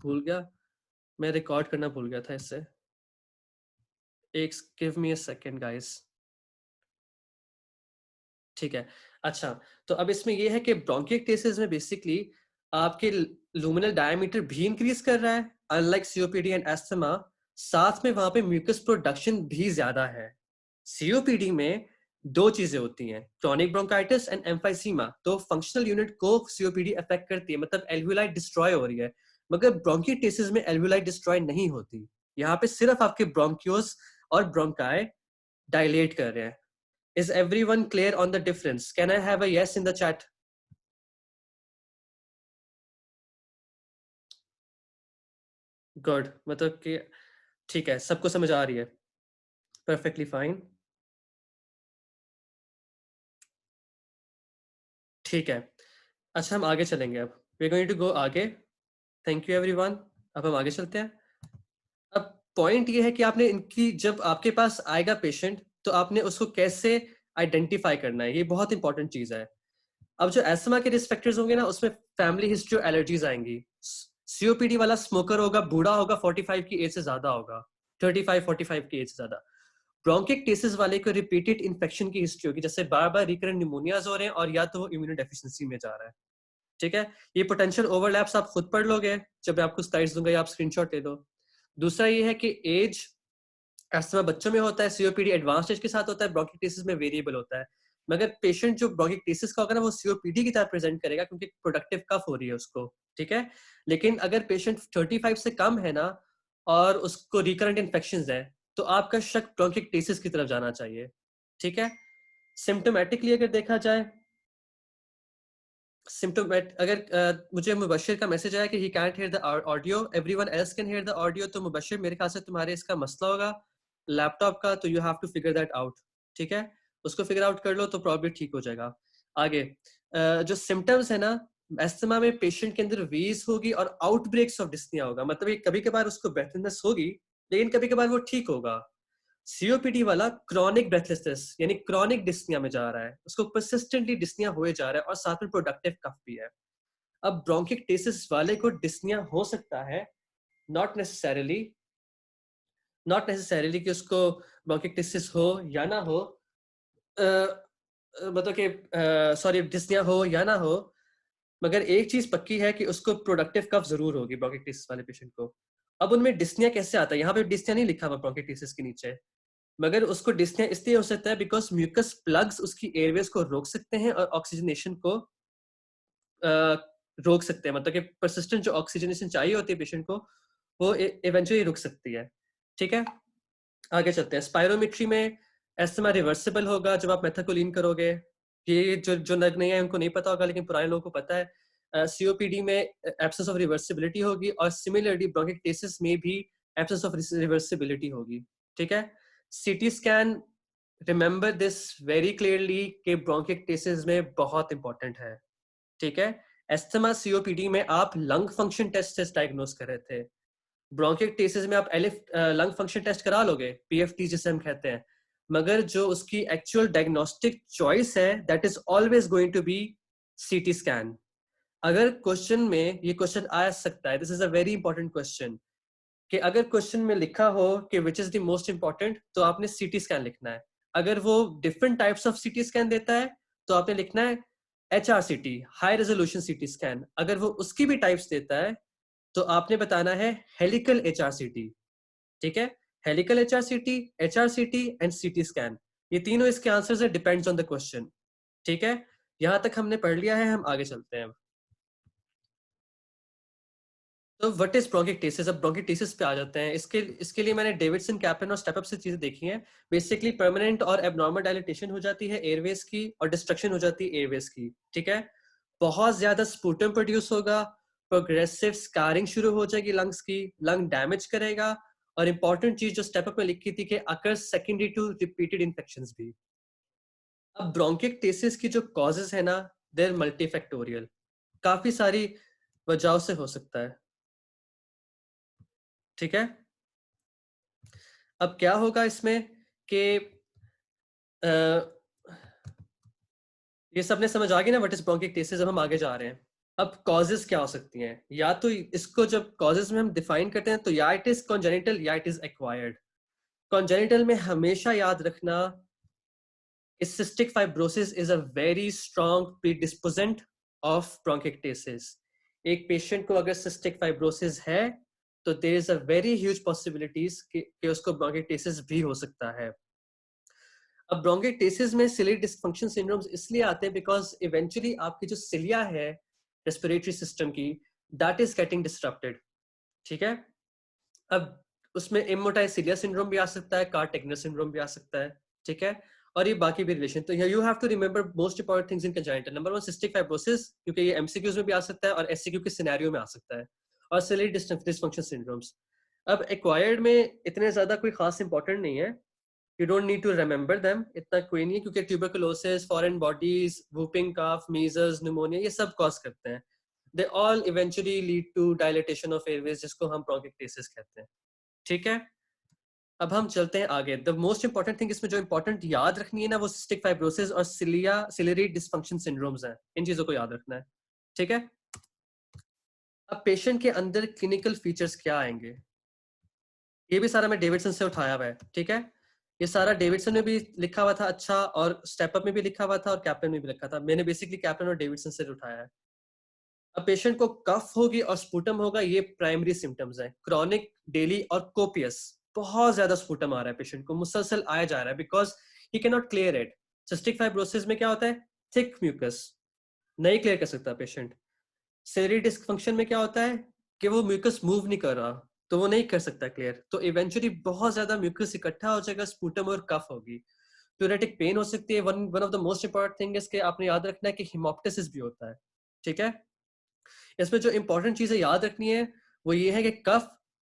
भूल गया, मैं रिकॉर्ड करना भूल गया था इससे। एक give me a second guys. ठीक है। अच्छा, तो अब इसमें ये है कि ब्रोंकिएक्टेसिस में बेसिकली आपके लुमिनल डायमीटर भी इंक्रीज कर रहा है, अनलाइक सीओपीडी एंड एस्थमा। साथ में वहां पे म्यूकस प्रोडक्शन भी ज्यादा है। सीओपीडी में दो चीजें होती हैं, क्रॉनिक ब्रोंकाइटिस एंड एम्फाइसीमा। तो फंक्शनल यूनिट को सीओपीडी अफेक्ट करती है, मतलब एल्वियोलाई डिस्ट्रॉय हो रही है। मगर ब्रोंकिएटेसिस में एल्वियोलाई डिस्ट्रॉय नहीं होती। यहाँ पे सिर्फ आपके ब्रोंक्यूल्स और ब्रोंकाई डायलेट कर रहे हैं। Is everyone clear on the difference? Can I have a yes in the chat? Good. मतलब कि ठीक है, सबको समझ आ रही है। Perfectly fine. ठीक है। अच्छा, हम आगे चलेंगे अब। We're going to go आगे। Thank you everyone. अब हम आगे चलते हैं। अब पॉइंट ये है कि आपने इनकी, जब आपके पास आएगा पेशेंट, तो आपने उसको कैसे आइडेंटिफाई करना है, ये बहुत इंपॉर्टेंट चीज है। अब जो एस्थमा के रिस्क फैक्टर्स होंगे ना, उसमें फैमिली हिस्ट्री और एलर्जीज आएंगी। सीओपीडी वाला स्मोकर होगा, बूढ़ा होगा, 45 की एज से ज्यादा होगा, 35-45 की एज से ज्यादा। ब्रोंकिएक्टेसिस वाले को रिपीटेड इन्फेक्शन की हिस्ट्री होगी, जैसे बार बार रिकरेंट निमोनियाज हो रहे हैं और या तो वो इम्यूनोडेफिशिएंसी में जा रहा है। ठीक है, ये पोटेंशियल ओवरलैप्स आप खुद पढ़ लोगे, जब मैं आपको स्लाइड्स दूंगा या आप स्क्रीनशॉट ले दो। दूसरा ये है कि एज एस्थमा बच्चों में होता है, सीओपीडी एडवांस स्टेज के साथ होता है, ब्रोंकिएक्टेसिस में वेरिएबल होता है। मगर पेशेंट जो ब्रोंकिएक्टेसिस का होगा ना, वो सीओपीडी की तरह प्रेजेंट करेगा, क्योंकि प्रोडक्टिव कफ हो रही है उसको। ठीक है, लेकिन अगर पेशेंट 35 से कम है ना, और उसको रिकरेंट इन्फेक्शंस है, तो आपका शक ब्रोंकिएक्टेसिस की तरफ जाना चाहिए। ठीक है, सिम्टोमेटिकली अगर देखा जाए, सिम्टोमेट अगर मुझे मुबशिर का मैसेज आया कि he can't hear the audio, everyone else can hear the audio, तो मुबशिर मेरे ख्याल से तुम्हारे इसका मसला होगा लैपटॉप का, तो you have to figure that out. ठीक है, उसको फिगर आउट कर लो तो प्रॉब्लम ठीक हो जाएगा। आगे जो सिम्टम्स है ना, एस्थमा में पेशेंट के अंदर वीज होगी और आउटब्रेक्स ऑफ डिस्निया होगा, मतलब ये कभी कभार उसको ब्रेथलेसनेस होगी, लेकिन कभी कभार वो ठीक होगा। सीओपीडी वाला क्रॉनिक ब्रेथलेसनेस यानी क्रॉनिक डिस्निया में जा रहा है, उसको परसिस्टेंटली डिस्निया हुए जा रहा है और साथ में प्रोडक्टिव कफ भी है। अब ब्रोंकिएक्टेसिस वाले को डिस्निया हो सकता है, नॉट नेसेसरीली, नॉट नेसेसरीली कि उसको ब्रोंकिएक्टेसिस हो या ना हो, मतलब कि सॉरी डिस्निया हो या ना हो, मगर एक चीज पक्की है कि उसको प्रोडक्टिव कफ जरूर होगी ब्रोंकिएक्टेसिस वाले पेशेंट को। अब उनमें डिस्निया कैसे आता है, यहाँ पे डिस्निया नहीं लिखा हुआ ब्रोंकिएक्टेसिस के नीचे, मगर उसको डिस्निया इसलिए हो सकता है बिकॉज म्यूकस प्लग्स उसकी एयरवेज को रोक सकते हैं और ऑक्सीजनेशन को रोक सकते हैं, मतलब कि परसिस्टेंट जो ऑक्सीजनेशन चाहिए होती है पेशेंट को, वो इवेंचुअली रुक सकती है। ठीक है, आगे चलते हैं। स्पायरोमेट्री में एस्थमा रिवर्सिबल होगा जब आप मेथाकोलिन करोगे। ये जो जो नग नहीं है उनको नहीं पता होगा, लेकिन पुराने लोगों को पता है। सीओपीडी में एब्सेंस ऑफ रिवर्सिबिलिटी होगी, और सिमिलरली ब्रोंकिएक्टेसिस में भी एब्सेंस ऑफ रिवर्सिबिलिटी होगी। ठीक है, CT scan, remember this very clearly कि ब्रोंकिएक्टेसिस में बहुत इंपॉर्टेंट है। ठीक है, एस्थमा सीओपीडी में आप लंग फंक्शन टेस्ट से डायग्नोस कर रहे थे, ब्रोंकिएक्टेसिस में आप एलिफ लंग फंक्शन टेस्ट करा लोगे, पीएफटी जिसे हम कहते हैं, मगर जो उसकी एक्चुअल डायग्नोस्टिक चॉइस है that is always going to be CT scan. अगर क्वेश्चन में ये क्वेश्चन आ सकता है, this is a very important question, कि अगर क्वेश्चन में लिखा हो कि which is the most important, तो आपने सीटी स्कैन लिखना है। अगर वो different types of CT scan देता है, तो आपने लिखना है HRCT, high resolution CT scan. अगर वो उसकी भी टाइप्स देता है, तो आपने बताना है हेलिकल HRCT। ठीक है, helical HRCT, HRCT and CT scan, ये तीनों इसके आंसर्स है, डिपेंड्स ऑन द क्वेश्चन। ठीक है, यहां तक हमने पढ़ लिया है, हम आगे चलते हैं। तो व्हाट इज ब्रोंकिएक्टेसिस, अब ब्रोंकिएटेसिस पे आ जाते हैं। इसके लिए मैंने डेविडसन, कैप्लन और स्टेपअप से चीजें देखी हैं। बेसिकली परमानेंट और एबनॉर्मल डायलिटेशन हो जाती है एयरवेज की, और डिस्ट्रक्शन हो जाती है एयरवेज की। ठीक है, बहुत ज्यादा स्पूटम प्रोड्यूस होगा, प्रोग्रेसिव स्कारिंग शुरू हो जाएगी लंग्स की, लंग डैमेज करेगा, और इंपॉर्टेंट चीज जो स्टेपअप में लिखी थी कि अकर सेकेंडरी टू रिपीटेड इन्फेक्शंस भी। अब ब्रोंकिएक्टेसिस की जो कॉजेज है ना, देर मल्टीफैक्टोरियल, काफी सारी वजहों से हो सकता है। ठीक है, अब क्या होगा इसमें कि ये सबने समझ आ गई ना व्हाट इज ब्रोंकिएक्टेसिस। अब हम आगे जा रहे हैं। अब कॉजेस क्या हो सकती हैं? या तो इसको जब कॉजेस में हम डिफाइन करते हैं तो या इट इज कॉन्जेनिटल या इट इज एक्वायर्ड। कॉन्जेनिटल में हमेशा याद रखना, cystic fibrosis is a very strong predisposant of bronchiectasis. एक पेशेंट को अगर cystic fibrosis है तो there is a very huge possibilities कि उसको bronchiectasis भी हो सकता है। अब bronchiectasis में ciliary dysfunction syndromes इसलिए आते हैं because eventually आपकी जो cilia है respiratory system की, that is getting disrupted। ठीक है? अब उसमें इमोटाइज सिलिया सिंड्रोम भी आ सकता है, कार्ट टेगनर सिंड्रोम भी आ सकता है। ठीक है? और ये बाकी भी रिलेशन, तो you have to remember most important things in congenital. Number 1 cystic fibrosis, क्योंकि ये एमसीक्यूज में भी आ सकता है और एससीक्यू के सिनेरियो में आ सकता है, और सिलियरी डिसफंक्शन सिंड्रोम्स। अब एक्वायर्ड में इतने ज्यादा कोई खास इंपॉर्टेंट नहीं है, you don't need to remember them, इतना कोई नहीं है, क्योंकि tuberculosis, foreign bodies, whooping cough, measles, pneumonia ये सब कॉज करते हैं। They all eventually lead to dilatation of airways, जिसको हम ब्रोंकिक्टेसिस कहते हैं। ठीक है? अब हम चलते हैं आगे। द मोस्ट इंपॉर्टेंट थिंग इसमें जो इंपॉर्टेंट याद रखनी है ना, वो सिस्टिक फाइब्रोसिस और सिलियरी डिसफंक्शन सिंड्रोम्स हैं। इन चीजों को याद रखना है। ठीक है? अब पेशेंट के अंदर क्लिनिकल फीचर्स क्या आएंगे, ये भी सारा मैं डेविडसन से उठाया हुआ है। ठीक है? ये सारा डेविडसन में भी लिखा हुआ था, अच्छा, और स्टेप अप में भी लिखा हुआ था, और कैप्टन में भी लिखा था। मैंने बेसिकली कैप्टन और डेविडसन से उठाया है। अब पेशेंट को कफ होगी और स्पूटम होगा, ये प्राइमरी सिम्टम्स हैं। क्रॉनिक, डेली और कोपियस, बहुत ज्यादा स्पूटम आ रहा है पेशेंट को, मुसलसल आया जा रहा है, because he can not clear it. Cystic fibrosis में क्या होता है? थिक म्यूकस, नहीं क्लियर कर सकता पेशेंट। सिलियरी डिस्फंक्शन में क्या होता है कि वो म्यूकस मूव नहीं कर रहा, तो वो नहीं कर सकता क्लियर, तो इवेंचुअली बहुत ज्यादा म्यूकस इकट्ठा हो जाएगा, स्पूटम और कफ होगी। प्यूरेटिक पेन हो सकती है। One one of the most important thing इसके आपने याद रखना है कि हिमोप्टिसिस भी होता है। ठीक है? इसमें जो इंपॉर्टेंट चीजें याद रखनी है वो ये है कि कफ,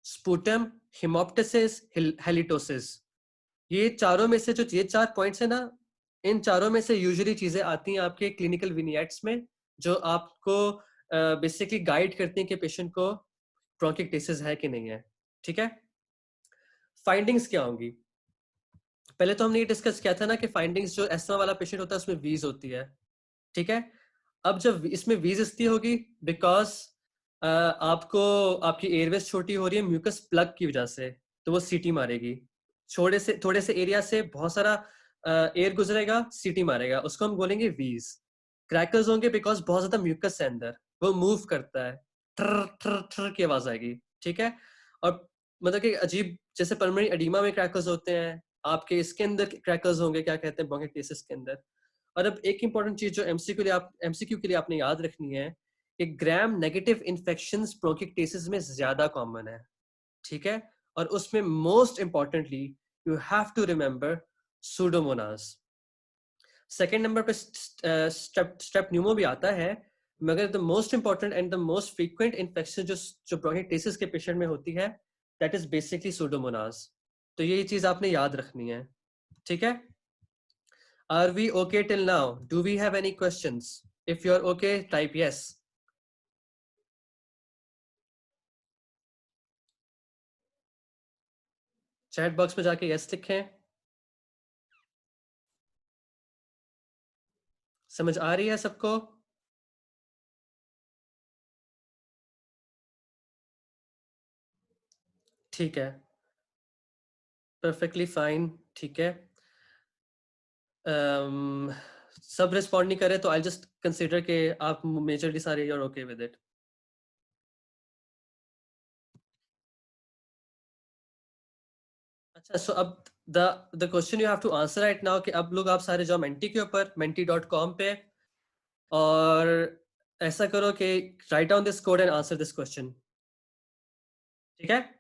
स्पूटम, हिमोप्टिसिस, हेलिटोसिस, ये चारों में से जो ये 4 पॉइंट्स है ना, इन चारों में से यूजुअली चीजें आती हैं आपके क्लिनिकल विनियट्स में, जो आपको बेसिकली गाइड करती हैं कि पेशेंट को ब्रोंकिक्टेसिस है कि नहीं है। ठीक है? फाइंडिंग्स क्या होंगी? पहले तो हमने ये डिस्कस किया था ना कि फाइंडिंग्स, जो एस्मा वाला पेशेंट होता है उसमें वीज होती है। ठीक है? अब जब इसमें वीज इसलिए होगी बिकॉज आपको आपकी एयरवेज छोटी हो रही है म्यूकस प्लग की वजह से, तो वो सीटी मारेगी। थोड़े से एरिया से बहुत सारा एयर गुजरेगा, सीटी मारेगा, उसको हम बोलेंगे वीज। क्रैकर्स होंगे बिकॉज बहुत ज्यादा म्यूकस है अंदर, वो मूव करता है, ठर ठर ठर की आवाज आएगी। ठीक है? और मतलब कि अजीब, जैसे पल्मोनरी एडिमा में क्रैकर्स होते हैं, आपके इसके अंदर क्रैकर्स होंगे, क्या कहते हैं, ब्रोंकिक्टेसिस के अंदर। और अब एक इंपॉर्टेंट चीज जो एमसीक्यू के लिए आपने याद रखनी है कि ग्राम नेगेटिव इन्फेक्शंस ब्रोंकिक्टेसिस में ज्यादा कॉमन है। ठीक है? और उसमें most importantly you have to remember pseudomonas. Second number पे स्ट्रेप न्यूमो भी आता है, मगर the most important and the most frequent infection जो ब्रोंकिक्टेसिस के पेशेंट में होती है, दैट इज बेसिकली सूडोमोनास। तो ये चीज आपने याद रखनी है। ठीक है? Are we okay till now? Do we have any questions? If you're okay, type yes. Chat box में जाके yes लिखें। समझ आ रही है सबको? ठीक है, परफेक्टली फाइन। ठीक है, सब रिस्पॉन्ड नहीं करे तो आई जस्ट कंसिडर के आप मेजरली सारे you're okay with it. अच्छा, सो अब the question you have to answer right now कि अब लोग आप सारे जाओ मेंटी के ऊपर, menti.com पे, और ऐसा करो कि right down this code and answer this question. ठीक है?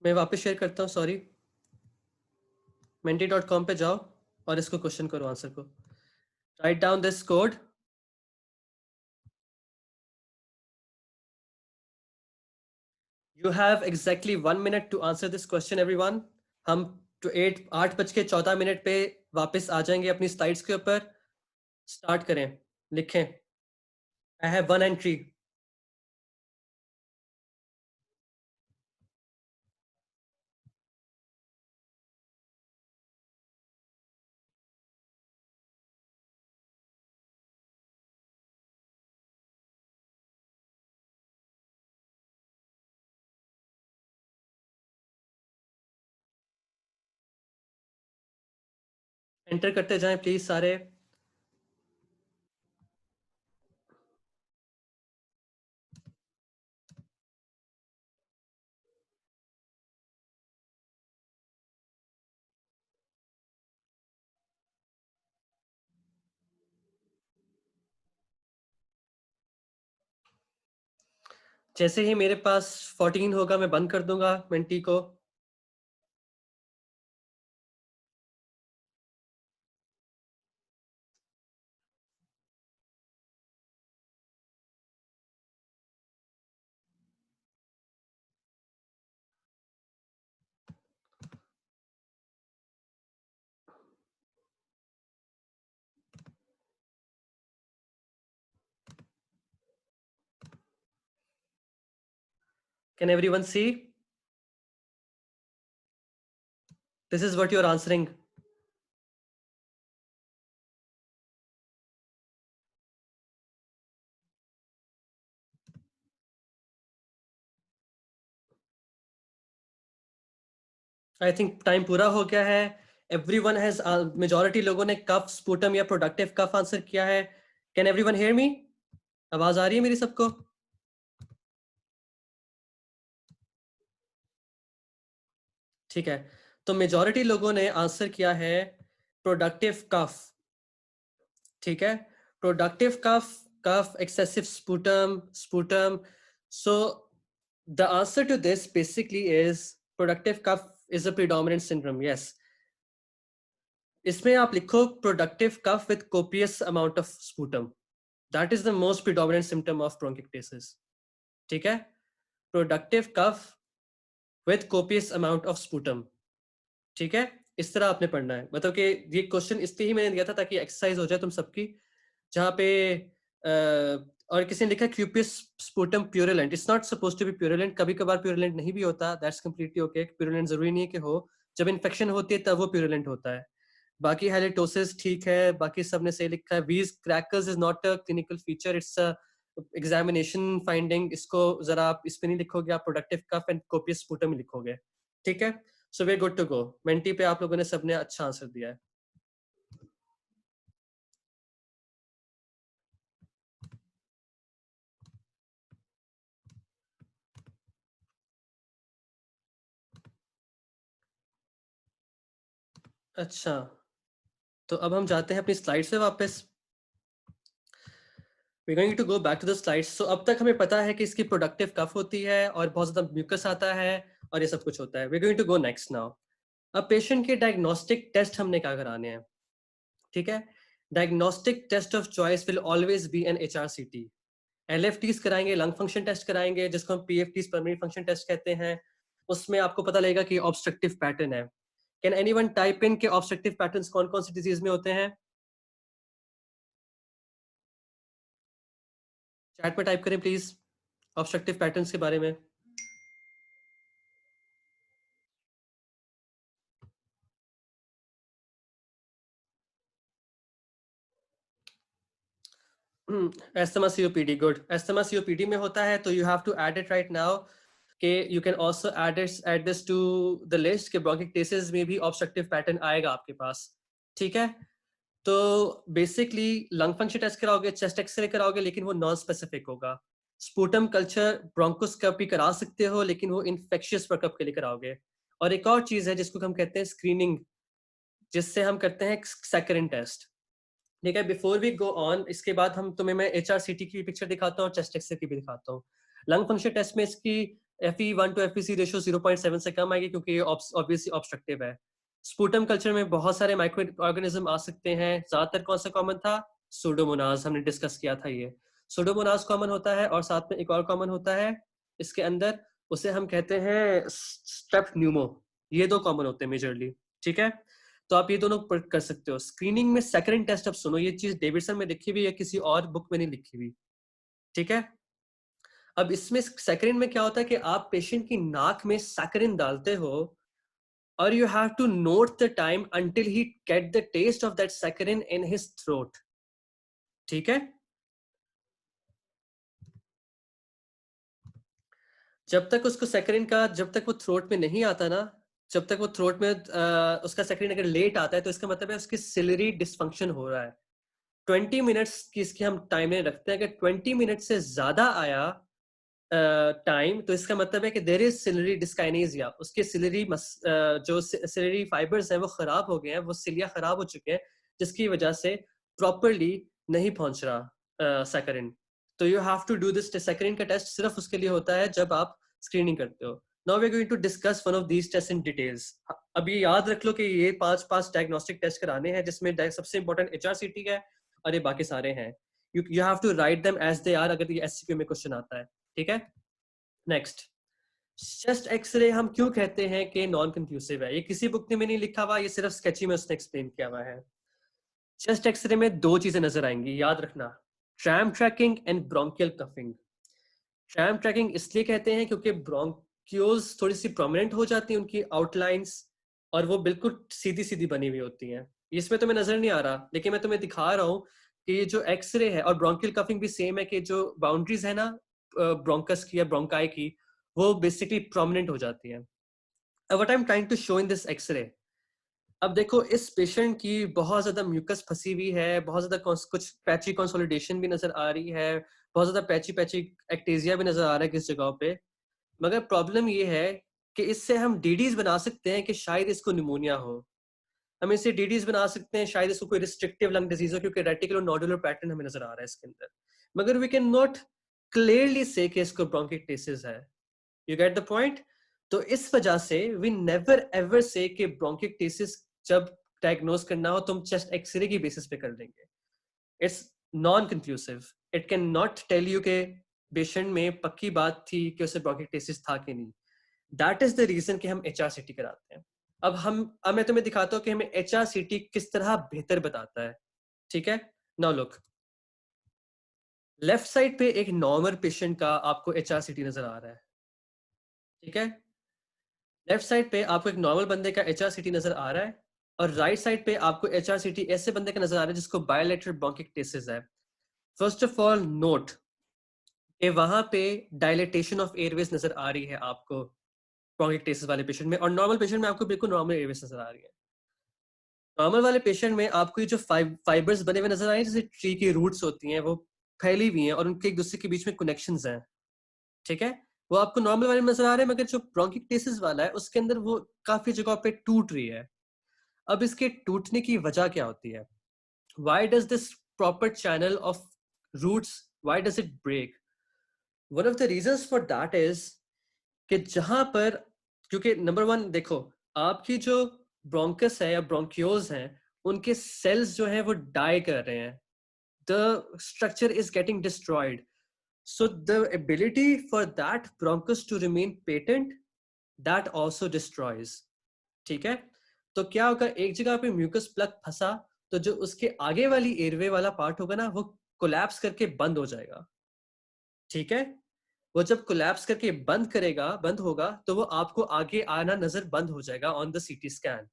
मैं वापस शेयर करता हूँ, सॉरी। menti.com पे जाओ और इसको क्वेश्चन करो, आंसर को। Write down this code. You have exactly 1 minute to answer this question everyone. हम तो 8:14 पे वापस आ जाएंगे अपनी स्लाइड्स के ऊपर। स्टार्ट करें, लिखें। I have one entry. Enter करते जाएं प्लीज सारे। जैसे ही मेरे पास 14 होगा मैं बंद कर दूंगा मेंटी को। Can everyone see? This is what you're answering. I think time पूरा हो गया है। एवरीवन हैज मेजॉरिटी लोगों ने कफ स्पूटम या प्रोडक्टिव कफ आंसर किया है। Can everyone hear me? आवाज आ रही है मेरी सबको? ठीक है, तो मेजॉरिटी लोगों ने आंसर किया है प्रोडक्टिव कफ। ठीक है, productive cough, cough, excessive sputum, sputum. So the answer to this basically is productive cough is a predominant syndrome. Yes, इसमें आप लिखो productive cough with copious amount of sputum, that is the most predominant symptom of bronchiectasis. ठीक है, productive cough with copious amount of sputum. ठीक है, इस तरह आपने पढ़ना है। मतलब कि ये क्वेश्चन इसलिए ही मैंने दिया था ताकि एक्सरसाइज हो जाए तुम सबकी। जहाँ पे और किसी ने लिखा copious sputum purulent, it's not suppose to be purulent. कभी कभार प्यूरिलेंट नहीं भी होता, दैट्स कंप्लीटली ओके। प्यूरिलेंट जरूरी नहीं है कि हो, जब इन्फेक्शन होती है तब वो प्यूरिलेंट होता है। बाकी हैलिटोसिस ठीक है, बाकी सबने सही लिखा है। Wheeze crackles is not a clinical feature, it's an examination finding. इसको जरा आप इस पे नहीं लिखोगे, आप productive cough and copious sputum ही लिखोगे। ठीक है, so we are good to go. Menti पे आप लोगों ने सबने अच्छा आंसर दिया है। अच्छा, तो अब हम जाते हैं अपनी स्लाइड से वापस। We going to go back to the slides. So अब तक हमें पता है कि इसकी प्रोडक्टिव कफ होती है और बहुत ज्यादा म्यूकस आता है और ये सब कुछ होता है। We going to go next now. अब पेशेंट के डायग्नोस्टिक टेस्ट हमने क्या कराने हैं? ठीक है, diagnostic test of choice will always be an HRCT। LFTs कराएंगे, लंग फंक्शन टेस्ट कराएंगे जिसको हम PFTs पल्मोनरी फंक्शन टेस्ट कहते हैं। उसमें आपको पता लगेगा कि ऑब्स्ट्रक्टिव पैटर्न है। कैन एनीवन टाइप इन के ऑब्स्ट्रक्टिव पैटर्न्स कौन कौन सी डिजीज में होते हैं? चैट में टाइप करें प्लीज ऑब्स्ट्रक्टिव पैटर्न्स के बारे में। Asthma COPD, good. Asthma COPD में होता है तो you have to add it right now. कि you can also add this to the list के ब्रोंकिक्टेसिस में भी ऑब्स्ट्रक्टिव पैटर्न आएगा आपके पास। ठीक है, तो बेसिकली लंग फंक्शन टेस्ट कराओगे, चेस्ट एक्सरे कराओगे, लेकिन वो नॉन स्पेसिफिक होगा। स्पूटम कल्चर ब्रोंकोस्कोपी करा सकते हो लेकिन वो इन्फेक्शियस वर्कअप के लिए कराओगे। और एक और चीज है जिसको हम कहते हैं स्क्रीनिंग, जिससे हम करते हैं सैकरिन टेस्ट। ठीक है, बिफोर वी गो ऑन, इसके बाद हम तुम्हें मैं HRCT की पिक्चर दिखाता हूँ और चेस्ट एक्सरे की भी दिखाता हूँ। लंग फंक्शन टेस्ट में इसकी FE1 टू FVC रेशियो 0.7 से कम आएगी क्योंकि ये ऑब्वियसली ऑब्स्ट्रक्टिव है। स्पूटम कल्चर में बहुत सारे माइक्रो ऑर्गेनिज्म आ सकते हैं। ज्यादातर कौन सा कॉमन था? सूडोमोनास, हमने डिस्कस किया था ये। सूडोमोनास कॉमन होता है और साथ में एक और कॉमन होता है इसके अंदर, उसे हम कहते हैं स्ट्रेप न्यूमो। ये दो कॉमन होते हैं मेजरली। ठीक है, तो आप ये दोनों कर सकते हो। स्क्रीनिंग में सैकरिन टेस्ट, अब सुनो, ये चीज डेविडसन में लिखी हुई है, किसी और बुक में नहीं लिखी हुई। ठीक है, अब इसमें सैकरिन में क्या होता है कि आप पेशेंट की नाक में सैकरिन डालते हो और you have to note the time until he get the taste of that saccharin in his throat. ठीक है, जब तक उसको सैकरिन का, जब तक वो थ्रोट में नहीं आता ना, जब तक वो थ्रोट में उसका सेक्रेशन अगर लेट आता है तो इसका मतलब है उसकी सिलरी डिसफंक्शन हो रहा है। 20 मिनट्स की इसकी हम टाइमलाइन रखते हैं, अगर 20 मिनट से ज्यादा आया टाइम तो इसका मतलब है कि देयर इज सिलरी डिस्काइनेसिया, उसके सिलरी जो सिलरी फाइबर्स हैं वो खराब हो गए हैं, वो सिलिया खराब हो चुके हैं, जिसकी वजह से प्रॉपरली नहीं पहुंच रहा सैकरिन। तो you have to do this. Saccharin का टेस्ट सिर्फ उसके लिए होता है जब आप स्क्रीनिंग करते हो। Now we are going to discuss one of these test in details. अभी याद रख लो कि ये पांच डायग्नोस्टिक टेस्ट कराने हैं, जिसमें सबसे इंपॉर्टेंट एचआरसीटी है और ये बाकी सारे हैं। You have to write them as they are, अगर ये एससीक्यू में क्वेश्चन आता है। ठीक है, नेक्स्ट। चेस्ट एक्सरे हम क्यों कहते हैं कि नॉन कंक्लूसिव है? ये किसी बुक में नहीं लिखा हुआ, ये सिर्फ स्केची में उसने एक्सप्लेन किया हुआ है। चेस्ट एक्सरे में दो चीजें नजर आएंगी, याद रखना, tram tracking and bronchial cuffing. Tram tracking इसलिए कहते हैं क्योंकि ब्रोंक्यूल्स थोड़ी सी प्रोमिनेंट हो जाती हैं, उनकी आउटलाइंस, और वो बिल्कुल सीधी सीधी बनी हुई होती हैं। इसमें तुम्हें नजर नहीं आ रहा, लेकिन मैं तुम्हें दिखा रहा हूँ कि ये जो एक्सरे है, और ब्रोंकियल कफिंग भी सेम है, कि जो बाउंड्रीज है ना ब्रोंकस की या ब्रोंकाई की, वो बेसिकली प्रोमिनेंट हो जाती है। What I am trying to show in this X ray, अब देखो इस पेशेंट की बहुत ज्यादा म्यूकस फंसी हुई है, बहुत ज्यादा कुछ पैची कंसोलिडेशन भी नजर आ रही है, बहुत ज्यादा पैची पैची एक्टेजिया भी नजर आ रहा है किस जगह पे। मगर प्रॉब्लम ये है कि इससे हम डीडीज बना सकते हैं कि शायद इसको निमोनिया हो, हम इसे डीडीज बना सकते हैं शायद इसको कोई रिस्ट्रिक्टिव लंग डिजीज हो, क्योंकि रेटिकुलर नोडुलर पैटर्न हमें नजर आ रहा है इसके अंदर। मगर वी कैन नॉट क्लियरली से कि इसको ब्रोंकिक्टेसिस है। You get the point? तो इस वजह से वी नेवर एवर से कि ब्रोंकिक्टेसिस जब डायग्नोज करना हो तो हम चेस्ट एक्सरे की बेसिस पे कर लेंगे। It's non conclusive, it can not tell you के पेशेंट में पक्की बात थी कि उसे ब्रोंकिक्टेसिस था कि नहीं। दैट इज द रीजन कि हम एचआरसीटी कराते हैं। अब मैं तुम्हें दिखाता हूँ कि हमें एचआरसीटी किस तरह बेहतर बताता है। ठीक है, नाउ लुक, लेफ्ट साइड पे एक नॉर्मल पेशेंट का आपको एचआरसीटी नजर आ रहा है। ठीक है, लेफ्ट साइड पे आपको एक नॉर्मल बंदे का एचआरसीटी नजर आ रहा है, और राइट साइड पे आपको एचआरसीटी ऐसे बंदे का नजर आ रहा है जिसको बायोलेटरल ब्रोंकिक्टेसिस है। फर्स्ट ऑफ ऑल नोट कि वहां पे डायलेटेशन ऑफ एयरवेज नजर आ रही है आपको ब्रोंकिक्टेसिस वाले पेशेंट में, और नॉर्मल पेशेंट में आपको बिल्कुल नॉर्मल एयरवेज नजर आ रही है। नॉर्मल वाले पेशेंट में आपको ये जो फाइबर्स बने हुए नजर आ रहे हैं, जैसे ट्री की रूट्स होती हैं, वो फैली हुई हैं और उनके एक दूसरे के बीच में कनेक्शंस हैं। ठीक है, वो आपको नॉर्मल वाले में नजर आ रहे हैं, मगर जो ब्रोंकिक्टेसिस वाला है उसके अंदर वो काफी जगह पे टूट रही है। अब इसके टूटने की वजह क्या होती है? Why does this proper channel of roots, why does it break? One of the reasons for that is कि जहां पर, क्योंकि नंबर वन देखो, आपकी जो ब्रोंकस है या ब्रोंक्योल्स हैं, उनके सेल्स जो हैं वो डाई कर रहे हैं, the structure is getting destroyed, so the ability for that bronchus to remain patent, that also destroys। ठीक है, तो क्या होगा, एक जगह पे म्यूकस प्लग फंसा तो जो उसके आगे वाली एयरवे वाला पार्ट होगा ना, वो कोलैप्स करके बंद हो जाएगा। ठीक है, वो जब कोलैप्स करके बंद होगा तो वो आपको आगे आना नजर बंद हो जाएगा on the CT scan.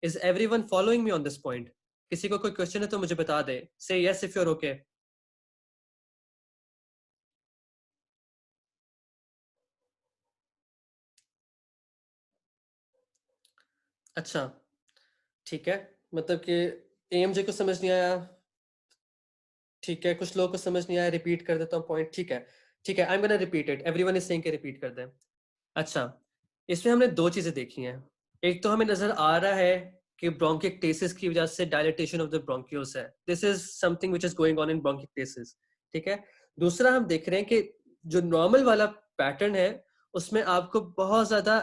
Is everyone following me on this point? किसी को कोई क्वेश्चन है तो मुझे बता दे, say yes if you are okay. अच्छा, ठीक है, मतलब कि एएमजे को समझ नहीं आया। ठीक है, कुछ लोगों को समझ नहीं आया, रिपीट कर देता हूँ पॉइंट। ठीक है, ठीक है, I am gonna repeat it, everyone is saying के रिपीट कर दें। अच्छा, इसमें हमने दो चीजें देखी हैं। एक तो हमें नजर आ रहा है कि ब्रोंकिक्टेसिस की वजह से डायलेटेशन ऑफ द ब्रोंक्यूल्स है, this is something which is going on in bronchiectasis. ठीक है, दूसरा हम देख रहे हैं कि जो नॉर्मल वाला पैटर्न है उसमें आपको बहुत ज्यादा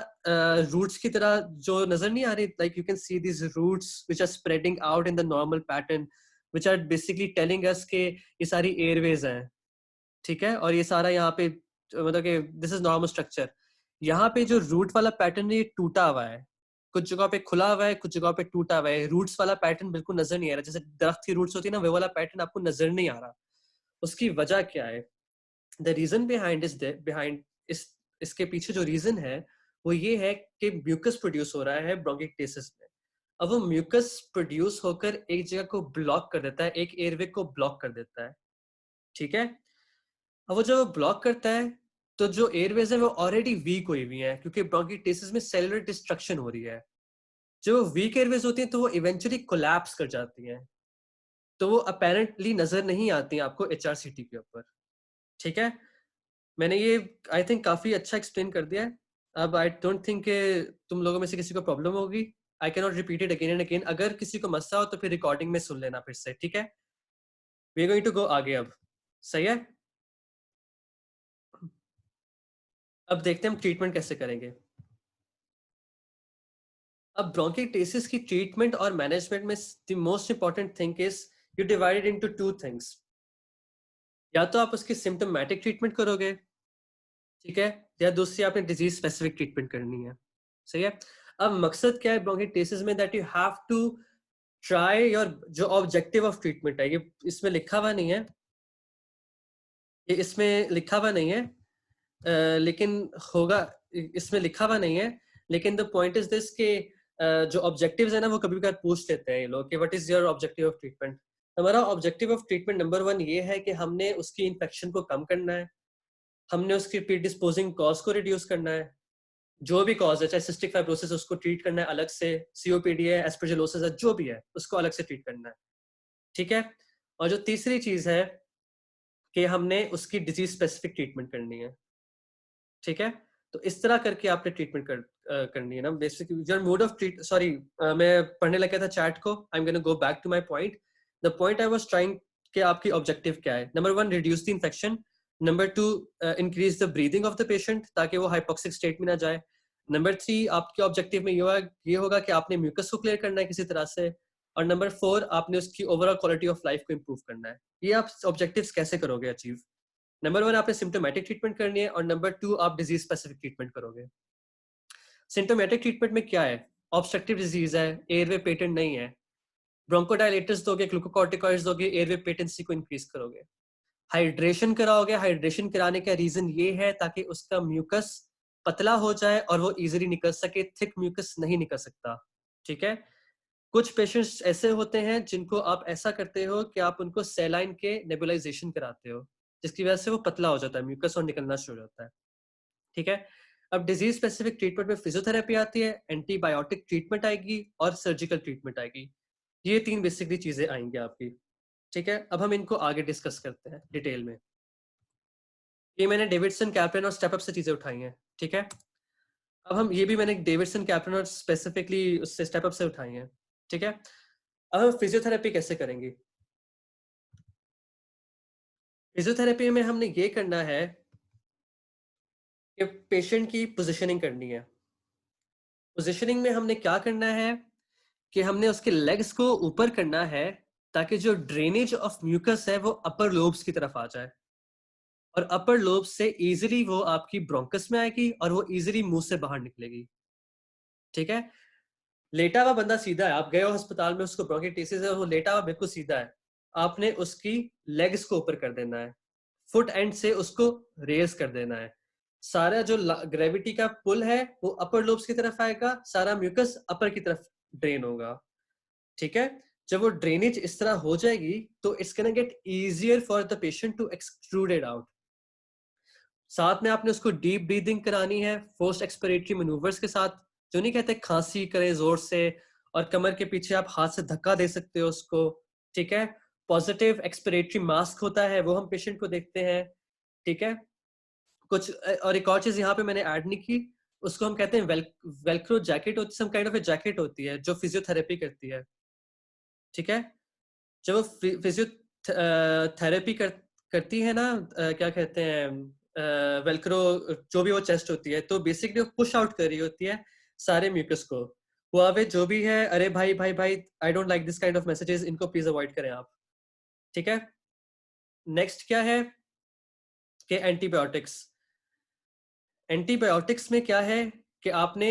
रूट्स की तरह जो नजर नहीं आ रही, like you can see this roots which are spreading out in the normal pattern, which are basically telling us कि ये सारी एयरवेज हैं। ठीक है, और ये सारा यहाँ पे मतलब कि दिस इज नॉर्मल स्ट्रक्चर। यहाँ पे जो रूट वाला पैटर्न है ये टूटा हुआ है, कुछ जगह पे खुला हुआ है, कुछ जगह पे टूटा हुआ है। रूट्स वाला पैटर्न बिल्कुल नजर नहीं आ रहा, जैसे दरख्त की रूट्स होती है ना, वो वाला पैटर्न आपको नजर नहीं आ रहा। उसकी वजह क्या है? द रीजन बिहाइंड इस इसके पीछे जो रीजन है वो ये है कि म्यूकस प्रोड्यूस हो रहा है ब्रोंकिक्टेसिस में। अब वो म्यूकस प्रोड्यूस होकर एक जगह को ब्लॉक कर देता है, एक एयरवे को ब्लॉक कर देता है। ठीक है, अब वो जब ब्लॉक करता है तो जो एयरवेज है वो ऑलरेडी वीक हुई हुई है क्योंकि ब्रोंकिटिस में सेलुलर डिस्ट्रक्शन हो रही है। जो वीक एयरवेज होती हैं तो वो इवेंचुअली कोलैप्स कर जाती हैं, तो वो अपेरेंटली नजर नहीं आती हैं आपको एचआरसीटी के ऊपर। ठीक है, मैंने ये आई थिंक काफी अच्छा एक्सप्लेन कर दिया है। अब आई डोंट थिंक तुम लोगों में से किसी को प्रॉब्लम होगी। I can not repeat it again and again. अगर किसी को मसला हो तो फिर रिकॉर्डिंग में सुन लेना फिर से, ठीक है। We are going to go आगे अब। सही है, अब देखते हैं हम ट्रीटमेंट कैसे करेंगे। अब ब्रोंकिटिस की ट्रीटमेंट और मैनेजमेंट में the most important thing is you divided into two things. या तो आप उसकी सिम्टोमेटिक ट्रीटमेंट करोगे, ठीक है, या दूसरी आपने डिजीज स्पेसिफिक ट्रीटमेंट करनी है। सही है। अब मकसद क्या है ब्रोंकिटिस में, that you have to try your, जो ऑब्जेक्टिव ऑफ ट्रीटमेंट है, ये इसमें लिखा हुआ नहीं है, ये इसमें लिखा हुआ नहीं है, लेकिन होगा, इसमें लिखा हुआ नहीं है, लेकिन द पॉइंट इज दिस के जो ऑब्जेक्टिव्स है ना वो कभी कभार पूछ लेते हैं ये लोग कि what is your objective of treatment. हमारा ऑब्जेक्टिव ऑफ ट्रीटमेंट नंबर 1 ये है कि हमने उसकी इन्फेक्शन को कम करना है, हमने उसकी प्रीडिस्पोजिंग कॉज को रिड्यूस करना है, जो भी कॉज है, चाहे सिस्टिक फाइब्रोसिस उसको ट्रीट करना है अलग से, सीओपीडी है, एस्परजिलोसिस है, जो भी है उसको अलग से ट्रीट करना है। ठीक है। और जो तीसरी चीज है कि हमने उसकी डिजीज स्पेसिफिक ट्रीटमेंट करनी है। ठीक है, तो इस तरह करके आपने ट्रीटमेंट करनी है ना basically. Your mode of treat, sorry मैं पढ़ने लगा था चैट को, I am gonna go back to my point. The point I was trying कि आपकी ऑब्जेक्टिव क्या है। Number 1 reduce the infection, number 2 increase the breathing of the patient ताकि वो हाइपोक्सिक स्टेट में ना जाए, नंबर 3 आपके ऑब्जेक्टिव में ये होगा कि आपने म्यूकस को क्लियर करना है किसी तरह से, और नंबर 4 आपने उसकी ओवरऑल क्वालिटी ऑफ लाइफ को इम्प्रूव करना है। ये आप ऑब्जेक्टिव्स कैसे करोगे अचीव? नंबर 1 आपने सिम्टोमेटिक ट्रीटमेंट करनी है और नंबर 2 आप डिजीज स्पेसिफिक ट्रीटमेंट करोगे। सिम्टोमेटिक ट्रीटमेंट में क्या है? ऑब्स्ट्रक्टिव डिजीज है, एयरवे पेटेंट नहीं है, ब्रोंकोडायलेटर्स दोगे, ग्लूकोकॉर्टिकॉइड्स दोगे, एयरवे पेटेंसी को इंक्रीज करोगे। हाइड्रेशन कराओगे, हाइड्रेशन कराने का रीजन ये है ताकि उसका म्यूकस पतला हो जाए और वो इजीली निकल सके, थिक म्यूकस नहीं निकल सकता। ठीक है। कुछ पेशेंट्स ऐसे होते हैं जिनको आप ऐसा करते हो कि आप उनको सेलाइन के नेबुलाइजेशन कराते हो, जिसकी वजह से वो पतला हो जाता है म्यूकस और निकलना शुरू हो जाता है। ठीक है। अब डिजीज स्पेसिफिक ट्रीटमेंट में फिजियोथेरेपी आती है, एंटीबायोटिक ट्रीटमेंट आएगी और सर्जिकल ट्रीटमेंट आएगी। ये 3 बेसिकली चीजें आएंगी आपकी। ठीक है, अब हम इनको आगे डिस्कस करते हैं डिटेल में। ये मैंने डेविडसन, कैप्लन और स्टेप अप से चीजें उठाई हैं। ठीक है, अब हम ये भी मैंने डेविडसन, कैप्लन और स्पेसिफिकली उससे स्टेप अप से उठाई हैं। ठीक है, अब हम फिजियोथेरेपी कैसे करेंगे? फिजियोथेरेपी में हमने ये करना है कि पेशेंट की पोजिशनिंग करनी है। पोजिशनिंग में हमने क्या करना है कि हमने उसके लेग्स को ऊपर करना है ताकि जो ड्रेनेज ऑफ म्यूकस है वो अपर लोब्स की तरफ आ जाए, और अपर लोब से इजीली वो आपकी ब्रोंकस में आएगी और वो इजीली मुंह से बाहर निकलेगी। ठीक है, लेटा हुआ बंदा सीधा है, आप गए हो अस्पताल में, उसको ब्रोंकिटिस है, वो लेटा हुआ बिल्कुल सीधा है, आपने उसकी लेग्स को ऊपर कर देना है, फुट एंड से उसको रेज कर देना है। सारा जो ग्रेविटी का पुल है वो अपर लोब्स की तरफ आएगा, सारा म्यूकस अपर की तरफ ड्रेन होगा। ठीक है, जब वो ड्रेनेज इस तरह हो जाएगी तो it's can get easier for the patient to extrude it out. साथ में आपने उसको डीप ब्रीदिंग करानी है फोर्स्ड एक्सपिरेटरी मैनूवर्स के साथ, जो नहीं कहते खांसी करें जोर से और कमर के पीछे आप हाथ से धक्का दे सकते हो उसको। ठीक है, पॉजिटिव एक्सपिरेटरी मास्क होता है वो हम पेशेंट को देखते हैं। ठीक है, कुछ और एक और चीज यहाँ पे मैंने ऐड नहीं की, उसको हम कहते हैं वेलक्रो जैकेट होती है, some kind of a jacket होती है जो फिजियोथेरेपी करती है। ठीक है, जब वो फिजियोथेरेपी करती है ना, क्या कहते हैं वेलक्रो, जो भी वो चेस्ट होती है, तो बेसिकली वो पुश आउट कर रही होती है सारे म्यूकस को। वो आवे जो भी है, अरे भाई भाई भाई, I don't like this kind of messages, इनको प्लीज अवॉइड करें आप। ठीक है, नेक्स्ट क्या है कि एंटीबायोटिक्स। एंटीबायोटिक्स में क्या है कि आपने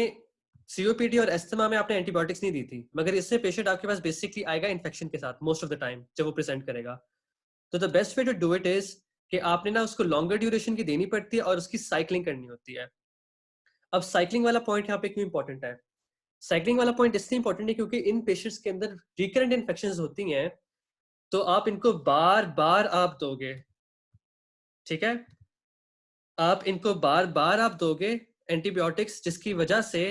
सीओपीडी और एस्थमा में आपने एंटीबायोटिक्स नहीं दी थी, मगर इससे पेशेंट आपके पास बेसिकली आएगा इन्फेक्शन के साथ मोस्ट ऑफ द टाइम जब वो प्रेजेंट करेगा। तो the best way to do it is कि आपने ना उसको लॉन्गर ड्यूरेशन की देनी पड़ती है और उसकी साइकिलिंग करनी होती है। अब साइकिलिंग वाला पॉइंट यहाँ पे क्यों इंपॉर्टेंट है? साइकिलिंग वाला पॉइंट इसलिए इंपॉर्टेंट है क्योंकि इन पेशेंट्स के अंदर रिकरेंट इन्फेक्शन होती हैं, तो आप इनको बार बार आप दोगे। ठीक है, आप इनको बार बार आप दोगे एंटीबायोटिक्स, जिसकी वजह से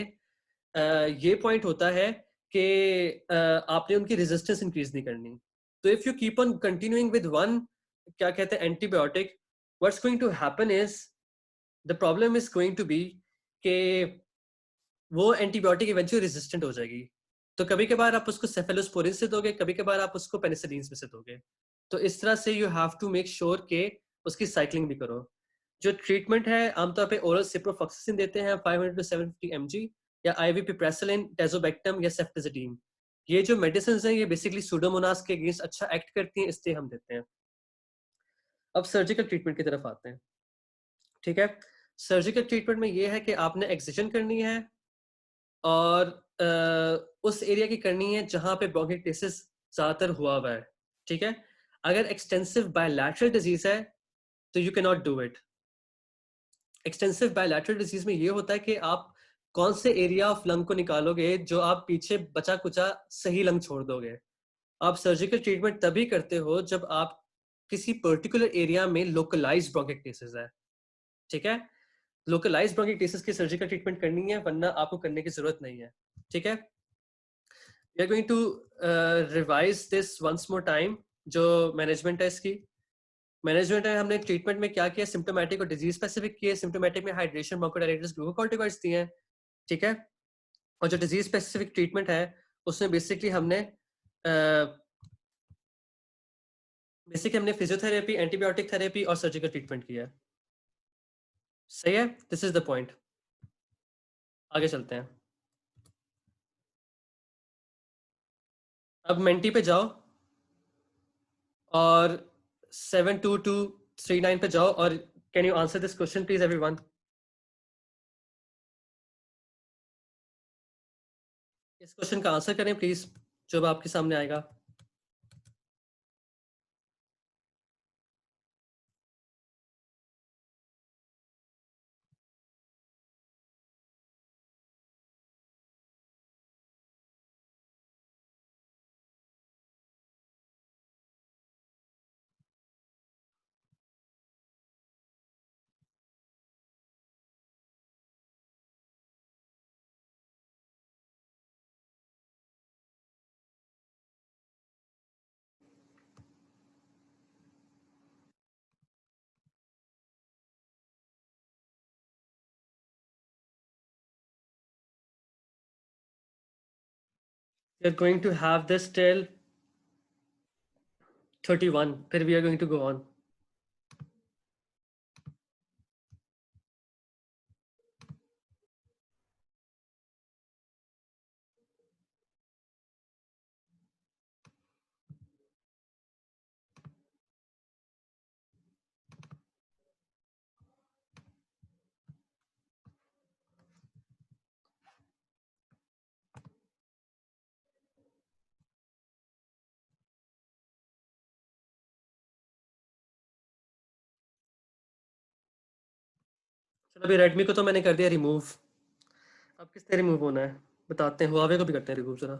ये पॉइंट होता है कि आपने उनकी रेजिस्टेंस इंक्रीज नहीं करनी। तो if you keep on continuing with one, क्या कहते हैं, antibiotic, what's going to happen is, the problem is going to be कि वो एंटीबायोटिक इवेंचुअली रेजिस्टेंट हो जाएगी। तो कभी कभार आप उसको सेफेलोस्पोरिन से दोगे, कभी कभार आप उसको पेनिसिलिन में से दोगे। तो इस तरह से you have to make sure के उसकी साइक्लिंग भी करो। जो ट्रीटमेंट है, आमतौर पे ओरल सिप्रोफॉक्सिसिन देते हैं 500 to 750 mg, या आईवी पिप्रेसलिन, डेजोबेक्टम या सेफ्टिजिडीन। ये जो मेडिसिन हैं, ये बेसिकली सूडोमोनास के अगेंस्ट अच्छा एक्ट करती हैं, इसलिए हम देते हैं। अब सर्जिकल ट्रीटमेंट की तरफ आते हैं। ठीक है, सर्जिकल ट्रीटमेंट में ये है कि आपने एक्सिजन करनी है, और उस एरिया की करनी है जहां पे ब्रोंकिटिस ज्यादातर हुआ हुआ है। ठीक है, अगर एक्सटेंसिव बायलैटरल डिजीज है तो you can not do it. Extensive bilateral disease में ये होता है कि आप कौन से एरिया ऑफ लंग को निकालोगे जो आप पीछे बचा कुचा सही लंग छोड़ दोगे। आप सर्जिकल ट्रीटमेंट तभी करते हो जब आप किसी पर्टिकुलर एरिया में लोकलाइज्ड ब्रोंकिटिस है। ठीक है, लोकलाइज्ड ब्रोंकिटिस की सर्जिकल ट्रीटमेंट करनी है, वरना आपको करने की जरूरत नहीं है। ठीक है, we are going to revise this once more time। जो मैनेजमेंट है इसकी, मैनेजमेंट है, हमने ट्रीटमेंट में क्या किया, सिम्टोमेटिक और डिजीज स्पेसिफिक किए। सिम्टोमेटिक में हाइड्रेशन, ब्रोंकोडायलिटिस, ग्लूकोकॉर्टिकॉइड्स दिए हैं। ठीक है, और जो डिजीज स्पेसिफिक ट्रीटमेंट है उसमें बेसिकली हमने फिजियोथेरेपी, एंटीबायोटिक थेरेपी और सर्जिकल ट्रीटमेंट किया है। सही है, दिस इज द पॉइंट। आगे चलते हैं। अब मेंटी पे जाओ और 72239 पे जाओ, और can you answer this question please everyone. इस क्वेश्चन का आंसर करें प्लीज, जो अब आपके सामने आएगा। We are going to have this till 31, फिर we are going to go on। चलो, अभी रेडमी को तो मैंने कर दिया रिमूव। अब किससे रिमूव होना है बताते हैं, हुआवे को भी करते हैं रिमूव जरा।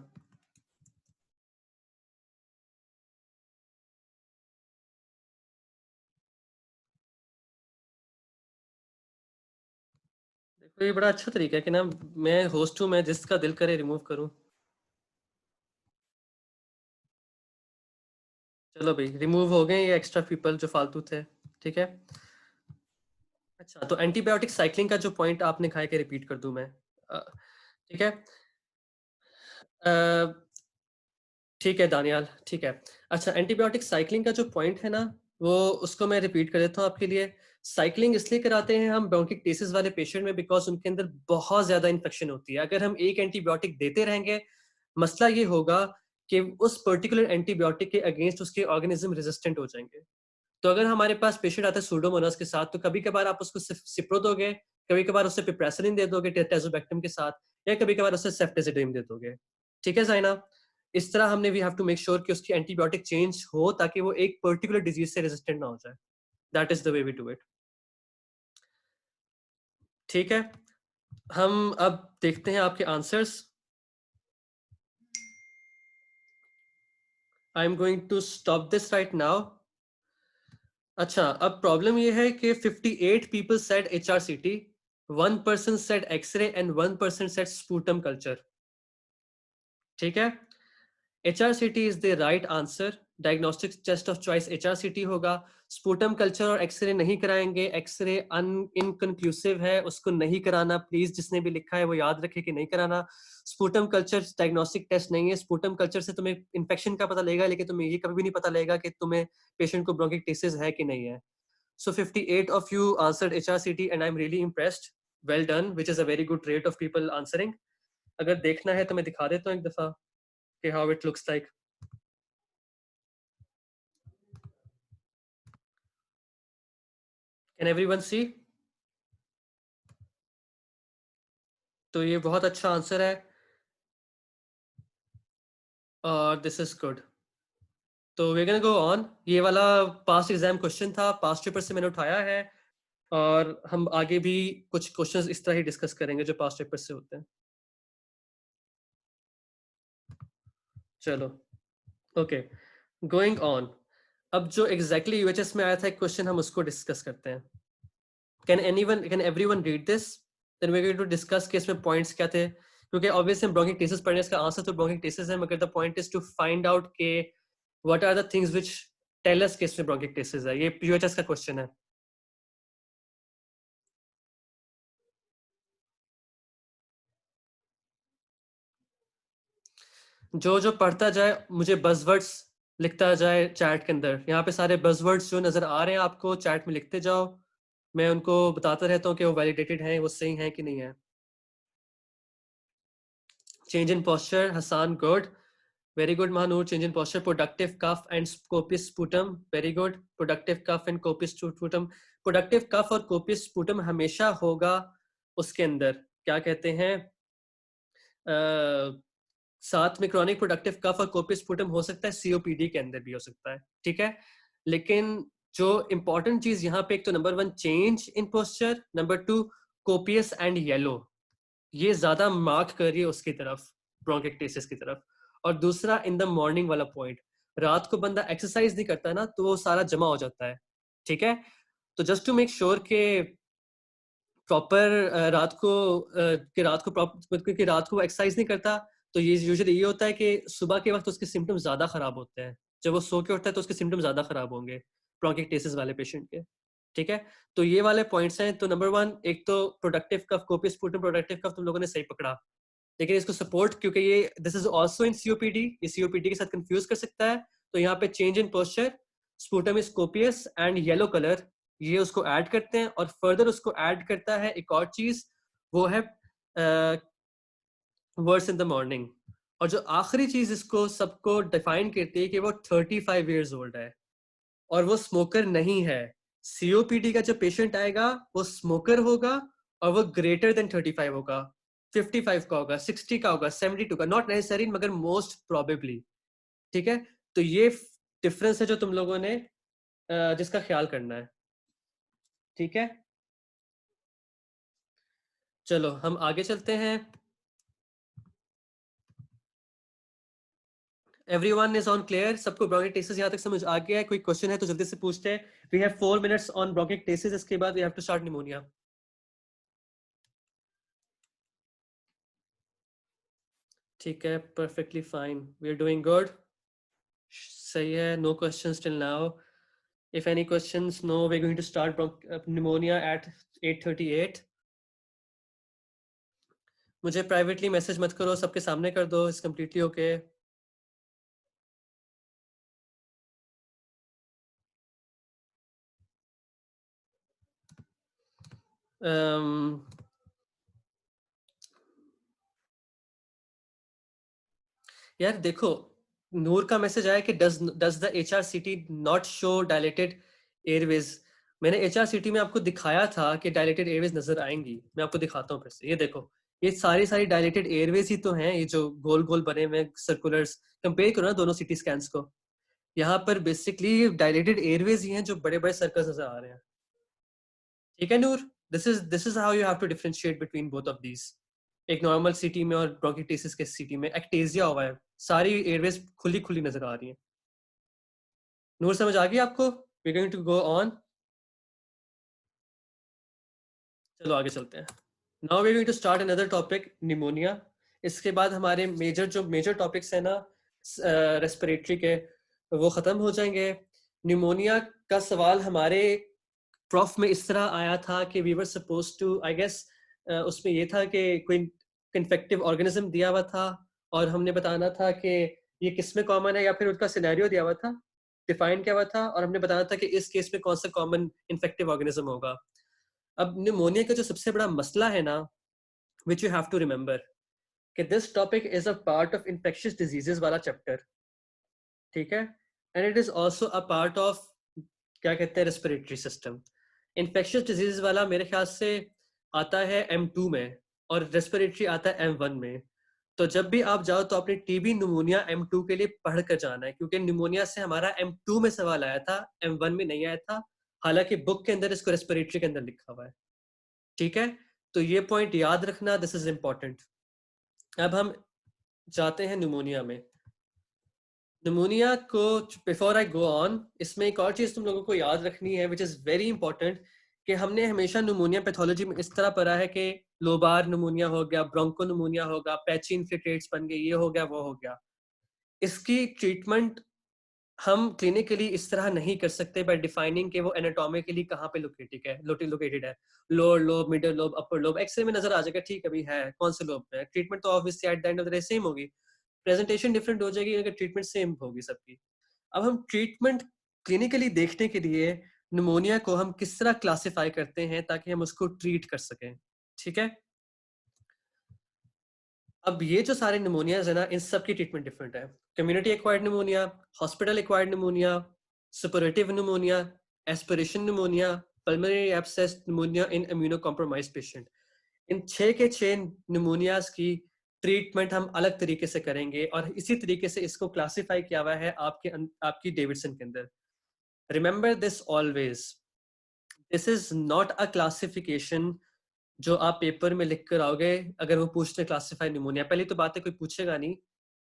देखो, ये बड़ा अच्छा तरीका है कि ना, मैं होस्ट हूँ, मैं जिसका दिल करे रिमूव करूँ। चलो भाई, रिमूव हो गए ये एक्स्ट्रा पीपल जो फालतू थे। ठीक है, अच्छा, तो एंटीबायोटिक साइक्लिंग का जो पॉइंट आपने कहा है कि रिपीट कर दूं मैं। ठीक है, ठीक है दानियाल, ठीक है। अच्छा, एंटीबायोटिक साइक्लिंग का जो पॉइंट है ना, वो उसको मैं रिपीट कर देता हूँ आपके लिए। साइक्लिंग इसलिए कराते हैं हम ब्रोंकिटिस वाले पेशेंट में, बिकॉज उनके अंदर बहुत ज्यादा इन्फेक्शन होती है। अगर हम एक एंटीबायोटिक देते रहेंगे, मसला ये होगा कि उस पर्टिकुलर एंटीबायोटिक के अगेंस्ट उसके ऑर्गेनिज्म रेजिस्टेंट हो जाएंगे। तो अगर हमारे पास पेशेंट आता है सूडोमोनास के साथ, तो कभी कभार आप उसको सिप्रो दोगे, कभी कभार उससे पिप्रेसलिन दे दोगे टेजोबैक्टम के साथ, या कभी कभार उससे सेफ्टिजिडिन दे दोगे। ठीक है साइना, इस तरह हमने we have to make sure कि उसकी एंटीबायोटिक चेंज हो, ताकि वो एक पर्टिकुलर डिजीज से रेजिस्टेंट ना हो जाए। That is the way we do it. ठीक है, हम अब देखते हैं आपके answers. I am going to stop this right now. अच्छा, अब प्रॉब्लम ये है कि 58 people said HRCT, 1 person said X-ray and 1 person said sputum culture. ठीक है? HRCT is the right answer. Diagnostic test of choice HRCT होगा. Sputum culture और X ray नहीं कराएंगे. एक्सरे इनकंक्लूसिव है, उसको नहीं कराना. प्लीज जिसने भी लिखा है वो याद रखे कि नहीं कराना. स्पूटम कल्चर डायग्नोस्टिक टेस्ट नहीं है. स्पूटम कल्चर से तुम्हें इन्फेक्शन का पता लगेगा, लेकिन तुम्हें ये कभी भी नहीं पता लगेगा कि तुम्हें पेशेंट को ब्रोंकिटिस है कि नहीं है. So 58 of you answered HRCT and I'm really impressed. Well done, which is a very good rate of people answering. अगर देखना है तो मैं दिखा देता हूँ एक दफा कि how it looks like. Can everyone see? तो ये बहुत अच्छा आंसर है और दिस इज गुड. तो वी कैन गो ऑन. ये वाला पास्ट एग्जाम क्वेश्चन था, पास्ट पेपर से मैंने उठाया है और हम आगे भी कुछ क्वेश्चंस इस तरह ही डिस्कस करेंगे जो पास्ट पेपर से होते हैं. चलो ओके, गोइंग ऑन. अब जो एग्जैक्टली यूएचएस में आया था एक क्वेश्चन, हम उसको डिस्कस करते हैं. Can everyone read this? Then we are going to discuss कि इसमें पॉइंट्स क्या थे, क्योंकि ऑब्वियसली हम ब्रोंकिटिस पढ़ने, इसका आंसर तो ब्रोंकिटिस है, मगर the point is to find out के what are the things which tell us कि इसमें ब्रोंकिटिस है. ये यूएचएस का क्वेश्चन है. जो जो पढ़ता जाए मुझे बज़वर्ड्स लिखता जाए चैट के अंदर. यहाँ पे सारे बज़वर्ड्स जो नजर आ रहे हैं आपको चैट में लिखते जाओ. मैं उनको बताता रहता हूँ कि वो वैलिडेटेड हैं, वो सही हैं कि नहीं है. Change in posture, Hasan good. Very good Mahnoor. Change in posture, productive cough and copious sputum. Very good. Productive cough and copious sputum. Productive cough और कोपियस स्पूटम हमेशा होगा उसके अंदर क्या कहते हैं, साथ में क्रॉनिक प्रोडक्टिव कफ और कोपियस स्पूटम हो सकता है, सीओपीडी के अंदर भी हो सकता है. ठीक है, लेकिन जो इंपॉर्टेंट चीज यहाँ पे, एक तो number 1 change in posture, number 2 copious and yellow, ये ज्यादा मार्क करिए उसकी तरफ, ब्रोंकिटिस की तरफ. और दूसरा इन द मॉर्निंग वाला पॉइंट, रात को बंदा एक्सरसाइज नहीं करता ना तो वो सारा जमा हो जाता है. ठीक है, तो जस्ट टू मेक श्योर के प्रॉपर रात को कि रात को प्रॉपर, क्योंकि रात को एक्सरसाइज नहीं करता तो ये यूजुअली ये होता है कि सुबह के वक्त उसके सिम्टम्स ज्यादा खराब होते हैं. जब वो सो के उठता है तो उसके सिम्टम्स ज्यादा खराब होंगे ब्रोंकिटिस वाले पेशेंट के. ठीक है, तो ये वाले पॉइंट्स हैं. तो नंबर 1 एक तो productive cough, copious sputum productive cough तुम लोगों ने सही पकड़ा, लेकिन इसको सपोर्ट, क्योंकि ये this is also in COPD, ये सीओपीडी के साथ कंफ्यूज कर सकता है. तो यहाँ पे change in posture, sputum is copious and yellow colour, ये उसको ऐड करते हैं. और फर्दर उसको ऐड करता है एक और चीज, वो है वर्स इन द मॉर्निंग. और जो आखिरी चीज इसको सबको डिफाइन करती है कि वो 35 ईयर्स ओल्ड है और वो स्मोकर नहीं है. सीओपीडी का जो पेशेंट आएगा वो स्मोकर होगा और वो ग्रेटर देन 35 होगा, 55 का होगा, 60 का होगा, 72 का, नॉट नेसेसरी मगर मोस्ट प्रोबेबली. ठीक है, तो ये डिफरेंस है जो तुम लोगों ने जिसका ख्याल करना है. ठीक है, चलो हम आगे चलते हैं. Everyone is on clear? सबको ब्रोंकिटिस यहाँ तक समझ आ गया है? कोई क्वेश्चन है तो जल्दी से पूछते हैं. We have 4 minutes on bronchitis, इसके बाद we have to start pneumonia. ठीक है, perfectly fine, we are doing good. सही है, no questions till now. If any questions, no, we're going to start pneumonia at 8:38. मुझे प्राइवेटली मैसेज मत करो, सबके सामने कर दो. It's completely okay. यार देखो, नूर का मैसेज आया कि does the HRCT not show dilated Airways. मैंने HRCT में आपको दिखाया था कि डायलेटेड एयरवेज नजर आएंगी. मैं आपको दिखाता हूँ फिर से. ये देखो, ये सारी सारी डायलेटेड एयरवेज ही तो हैं, ये जो गोल गोल बने हुए सर्कुलर्स. कंपेयर करो ना दोनों सिटी स्कैन्स को. यहाँ पर बेसिकली डायलेटेड एयरवेज ही हैं जो बड़े बड़े सर्कल्स नजर आ रहे हैं. ठीक है Noor, this is how you have to differentiate between both of these. एक नॉर्मल सिटी में और ब्रोंकिटिस के सिटी में एक्टेजिया हुआ है, सारी एयरवेज खुली खुली नजर आ रही है. नूर समझ आ गई आपको? we're going to go on. चलो आगे चलते हैं. Now we're going to start another topic, pneumonia. इसके बाद हमारे मेजर टॉपिक्स है ना रेस्पिरेटरी के, वो खत्म हो जाएंगे. न्यूमोनिया का सवाल हमारे प्रॉफ में इस तरह आया था कि we were supposed to, I guess उसमें ये था कि कोई इन्फेक्टिव ऑर्गेनिज्म दिया हुआ था और हमने बताना था कि ये किस में कॉमन है, या फिर उसका सिनेरियो दिया हुआ था, डिफाइन किया हुआ था, और हमने बताना था कि इस केस में कौन सा कॉमन इन्फेक्टिव ऑर्गेनिज्म होगा. अब न्यूमोनिया का जो सबसे बड़ा मसला है ना, which you have to remember, कि this topic is a part of infectious diseases वाला चैप्टर, ठीक है, and it is also a part of क्या कहते हैं रेस्पिरेटरी सिस्टम. इन्फेक्शियस डिजीज वाला मेरे ख्याल से आता है M2 में और रेस्पिरेटरी आता है M1 में. तो जब भी आप जाओ तो अपने टीबी न्यूमोनिया M2 के लिए पढ़ कर जाना है, क्योंकि न्यूमोनिया से हमारा M2 में सवाल आया था, M1 में नहीं आया था, हालांकि बुक के अंदर इसको रेस्पिरेटरी के अंदर लिखा हुआ है, ठीक है. तो ये पॉइंट याद रखना, दिस इज इम्पोर्टेंट. अब हम जाते हैं न्यूमोनिया में. न्यूमोनिया को, बिफोर आई गो ऑन, इसमें एक और चीज तुम लोगों को याद रखनी है विच इज वेरी इंपॉर्टेंट, कि हमने हमेशा न्यूमोनिया पैथोलॉजी में इस तरह पढ़ा है कि लोबार न्यूमोनिया हो गया, ब्रोंको न्यूमोनिया होगा, पैची इन्फिल्ट्रेट्स बन गए, ये हो गया वो हो गया. इसकी ट्रीटमेंट हम क्लिनिकली इस तरह नहीं कर सकते बाय डिफाइनिंग कि वो एनाटॉमिकली कहाँ पे लोकेटेड है, lower lobe, middle lobe, upper lobe. X ray में नजर आ जाएगा, ठीक अभी है कौन से लोब में. ट्रीटमेंट तो obviously at the end of the day same होगी, प्रेजेंटेशन डिफरेंट हो जाएगी, अगर ट्रीटमेंट सेम होगी सबकी. अब हम ट्रीटमेंट क्लिनिकली देखने के लिए निमोनिया को हम किस तरह क्लासिफाई करते हैं ताकि हम उसको ट्रीट कर सकें, ठीक है. अब ये जो सारे निमोनियाज है ना, इन सब की ट्रीटमेंट डिफरेंट है. Community acquired pneumonia, hospital acquired pneumonia, suppurative pneumonia, aspiration pneumonia, pulmonary abscess pneumonia in immunocompromised patient. इन 6 के 6 निमोनियाज की ट्रीटमेंट हम अलग तरीके से करेंगे, और इसी तरीके से इसको क्लासिफाई किया हुआ है आपकी डेविडसन के अंदर. Remember this always, this is not a classification जो आप पेपर में लिख कर आओगे. अगर वो पूछते क्लासिफाई निमोनिया, पहली तो बात है कोई पूछेगा नहीं,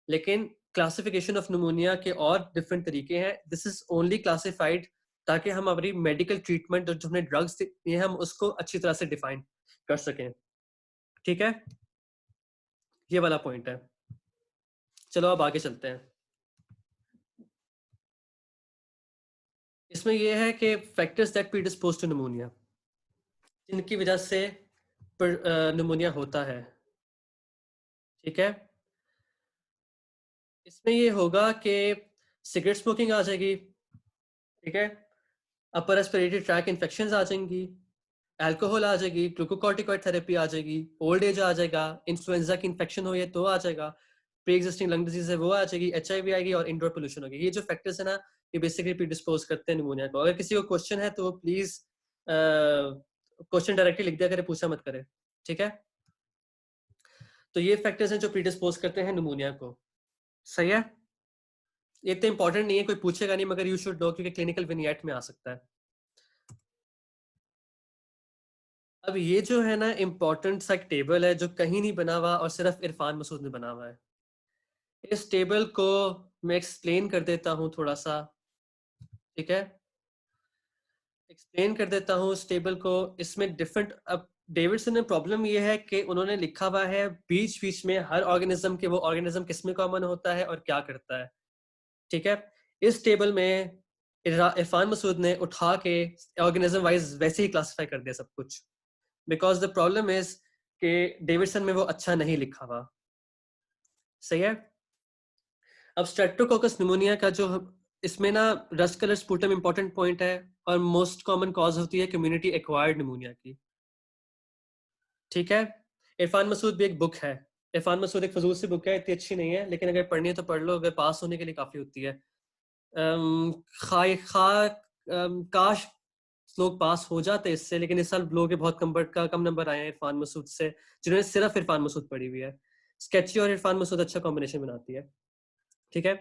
लेकिन क्लासिफिकेशन ऑफ निमोनिया के और डिफरेंट तरीके हैं. दिस इज ओनली क्लासिफाइड ताकि हम अपनी मेडिकल ट्रीटमेंट और जो हमने ड्रग्स दिए हम उसको अच्छी तरह से डिफाइन कर सकें, ठीक है. ये वाला पॉइंट है. चलो अब आगे चलते हैं. इसमें यह है कि factors that predispose to pneumonia, जिनकी वजह से निमोनिया होता है, ठीक है. इसमें ये होगा कि सिगरेट स्मोकिंग आ जाएगी, ठीक है, अपर रेस्पिरेटरी ट्रैक इन्फेक्शंस आ जाएंगी, अल्कोहल आ जाएगी, ग्लूकोकॉर्टिकॉइड थेरेपी आ जाएगी, ओल्ड एज आ जाएगा, इन्फ्लुएंजा की इन्फेक्शन हो ये तो आ जाएगा, प्री एग्जिस्टिंग लंग डिजीज है वो आ जाएगी, HIV आएगी, और इंडोर पोल्यूशन होगी. ये जो फैक्टर्स है ना, ये बेसिकली प्रीडिस्पोज करते हैं निमोनिया को. अगर किसी को क्वेश्चन है तो प्लीज क्वेश्चन डायरेक्टली लिख दिया करे, पूछा मत करे, ठीक है. तो ये फैक्टर्स हैं जो प्रीडिस्पोज करते हैं निमोनिया को, सही है. ये तो इंपॉर्टेंट नहीं है, कोई पूछेगा नहीं, मगर यू शुड नो क्योंकि क्लिनिकल विनियट में आ सकता है. अब ये जो है ना इम्पोर्टेंट सा एक टेबल है जो कहीं नहीं बना हुआ और सिर्फ इरफान मसूद ने बना हुआ है. इस टेबल को मैं एक्सप्लेन कर देता हूँ थोड़ा सा, ठीक है, एक्सप्लेन कर देता हूँ इस टेबल को. इसमें डिफरेंट, अब डेविडसन ने प्रॉब्लम ये है कि उन्होंने लिखा हुआ है बीच बीच में हर ऑर्गेनिज्म के वो ऑर्गेनिज्म किस में कॉमन होता है और क्या करता है, ठीक है. इस टेबल में इरफान मसूद ने उठा के ऑर्गेनिज्म वाइज वैसे ही क्लासिफाई कर दिया सब कुछ, बिकॉज द प्रॉब्लम इज कि डेविडसन में वो अच्छा नहीं लिखा हुआ, सही है. अब स्ट्रेप्टोकोकस निमोनिया का जो इसमें ना rust colour sputum important point है, और मोस्ट कॉमन कॉज होती है कम्युनिटी एक्वायर्ड निमोनिया की, ठीक है. इरफान मसूद भी एक बुक है. इरफान मसूद एक फजूल सी बुक है, इतनी अच्छी नहीं है, लेकिन अगर पढ़नी है तो पढ़ लो, अगर पास होने के लिए काफी होती है. काश लोग पास हो जाते इससे, लेकिन इस साल लोगों के बहुत कम नंबर आए हैं इरफान मसूद से, जिन्होंने सिर्फ इरफान मसूद पढ़ी हुई है. स्केची और इरफान मसूद अच्छा कॉम्बिनेशन बनाती है, ठीक है.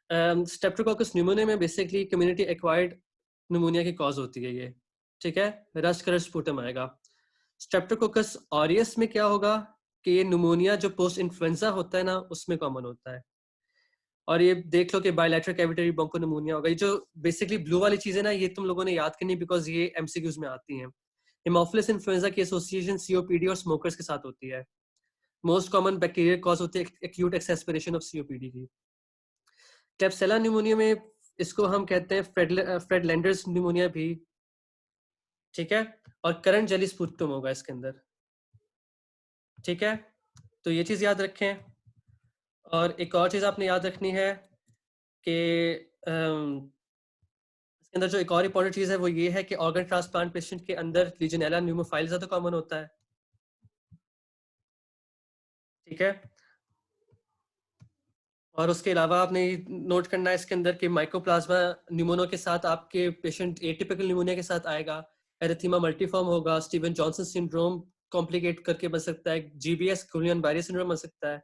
स्ट्रेप्टोकोकस न्यूमोनिया में बेसिकली कम्युनिटी एक्वायर्ड निमोनिया की कॉज होती है ये, ठीक है. रस्ट कलर स्पुटम आएगा. स्ट्रेप्टोकोकस ऑरियस में क्या होगा कि ये निमोनिया जो पोस्ट इन्फ्लुएंजा होता है ना उसमें कॉमन होता है. और ये देख लो कि बायलैटरल कैविटरी ब्रोंकोनिमोनिया होगा। ये जो बेसिकली ब्लू वाली चीजें ना, ये तुम लोगों ने याद करनी बिकॉज ये एमसीक्यूज में आती हैं। हेमोफिलस इन्फ्लुएंजा की एसोसिएशन सीओपीडी और स्मोकर्स के साथ होती है। मोस्ट कॉमन बैक्टीरियल कॉज होती है एक्यूट एक्सेस्पिरेशन ऑफ सीओपीडी की। क्लेब्सिला न्यूमोनिया में इसको हम कहते हैं फ्रेडलैंडर्स न्यूमोनिया भी, ठीक है। और करंट जेली स्पुटम होगा इसके अंदर, ठीक है। तो ये चीज याद रखें। और एक और चीज आपने याद रखनी है कि इसके अंदर जो एक और इंपॉर्टेंट चीज है वो ये है कि ऑर्गन ट्रांसप्लांट पेशेंट के अंदर लीजेनेला न्यूमोफाइल ज्यादा कॉमन होता है, ठीक है। और उसके अलावा आपने नोट करना है इसके अंदर कि माइकोप्लाज्मा न्यूमोनिया के साथ आपके पेशेंट एटिपिकल न्यूमोनिया के साथ आएगा, एरिथीमा मल्टीफॉर्म होगा, स्टीवन जॉनसन सिंड्रोम कॉम्प्लिकेट करके बन सकता है, जीबीएस गुलियन बायरी सिंड्रोम बन सकता है,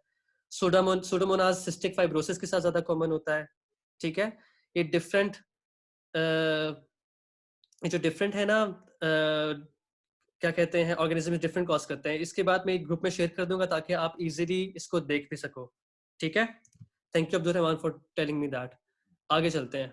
सुडोमोनाज सिस्टिक फाइब्रोसिस के साथ ज्यादा कॉमन होता है, ठीक है। ये डिफरेंट ये जो डिफरेंट है ना, क्या कहते हैं, ऑर्गेनिज्म डिफरेंट कॉज करते हैं। इसके बाद मैं एक ग्रुप में शेयर कर दूंगा ताकि आप इजीली इसको देख भी सको, ठीक है। Thank you Abdul Rahman for telling me that. आगे चलते हैं।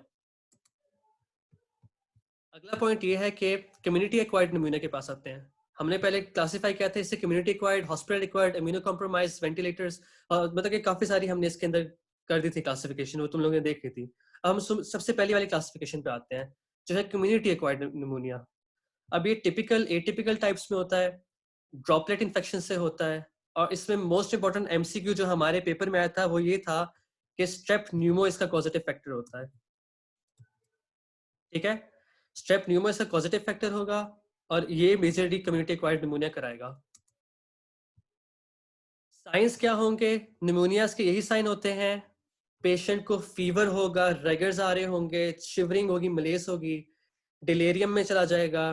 अगला पॉइंट ये है कि कम्युनिटी एक्वायर्ड न्यूमोनिया के पास आते हैं। हमने पहले क्लासिफाई किया था इसे community acquired, hospital acquired, immuno compromise, ventilators, मतलब कि काफी सारी हमने इसके अंदर कर दी थी क्लासिफिकेशन, वो तुम लोगों ने देख ली थी। अब हम सबसे पहली वाली क्लासिफिकेशन पे आते हैं जो है कम्युनिटी एक्वायर्ड न्यूमोनिया। अब ये टिपिकल एटिपिकल टाइप्स में होता है, ड्रॉपलेट इन्फेक्शन से होता है। और इसमें मोस्ट इंपॉर्टेंट एमसीक्यू जो हमारे पेपर में आया था वो ये था कि स्ट्रेप न्यूमो इसका कॉजेटिव फैक्टर होता है, ठीक है। स्ट्रेप न्यूमो इसका कॉजेटिव फैक्टर होगा और ये मेजरली कम्युनिटी एक्वायर्ड निमोनिया कराएगा। साइंस क्या होंगे निमोनिया के? यही साइन होते हैं, पेशेंट को फीवर होगा, रेगर्स आ रहे होंगे, शिवरिंग होगी, मलेस होगी, डिलेरियम में चला जाएगा,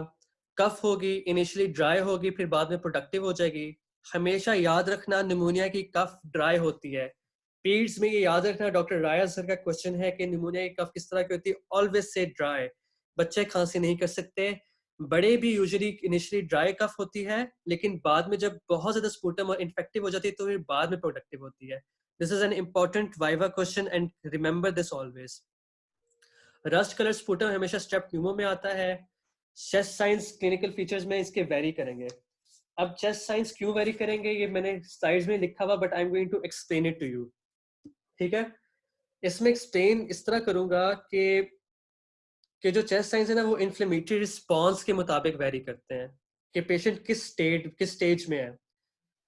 कफ होगी, इनिशियली ड्राई होगी फिर बाद में प्रोडक्टिव हो जाएगी। हमेशा याद रखना निमोनिया की कफ ड्राई होती है। पीड्स में ये याद रखना, डॉक्टर राया सर का क्वेश्चन है कि निमोनिया की कफ किस तरह की होती है, ऑलवेज से ड्राई। बच्चे खांसी नहीं कर सकते, बड़े भी यूजुअली इनिशियली ड्राई कफ होती है लेकिन बाद में जब बहुत ज्यादा स्पूटम और इन्फेक्टिव हो जाती है तो फिर बाद में प्रोडक्टिव होती है। This is an important viva question and remember this always. Rust colour sputum हमेशा स्ट्रेप न्यूमो में आता है। चेस्ट साइंस क्लिनिकल फीचर्स में इसके वेरी करेंगे। अब चेस्ट साइंस क्यों वेरी करेंगे ये मैंने स्लाइड्स में लिखा हुआ, but I am going to explain it to you, ठीक है। इसमें एक्सप्लेन इस तरह करूंगा कि जो चेस्ट साइंस है ना वो इन्फ्लेमेटरी रिस्पॉन्स के मुताबिक वेरी करते हैं कि पेशेंट किस स्टेज में है।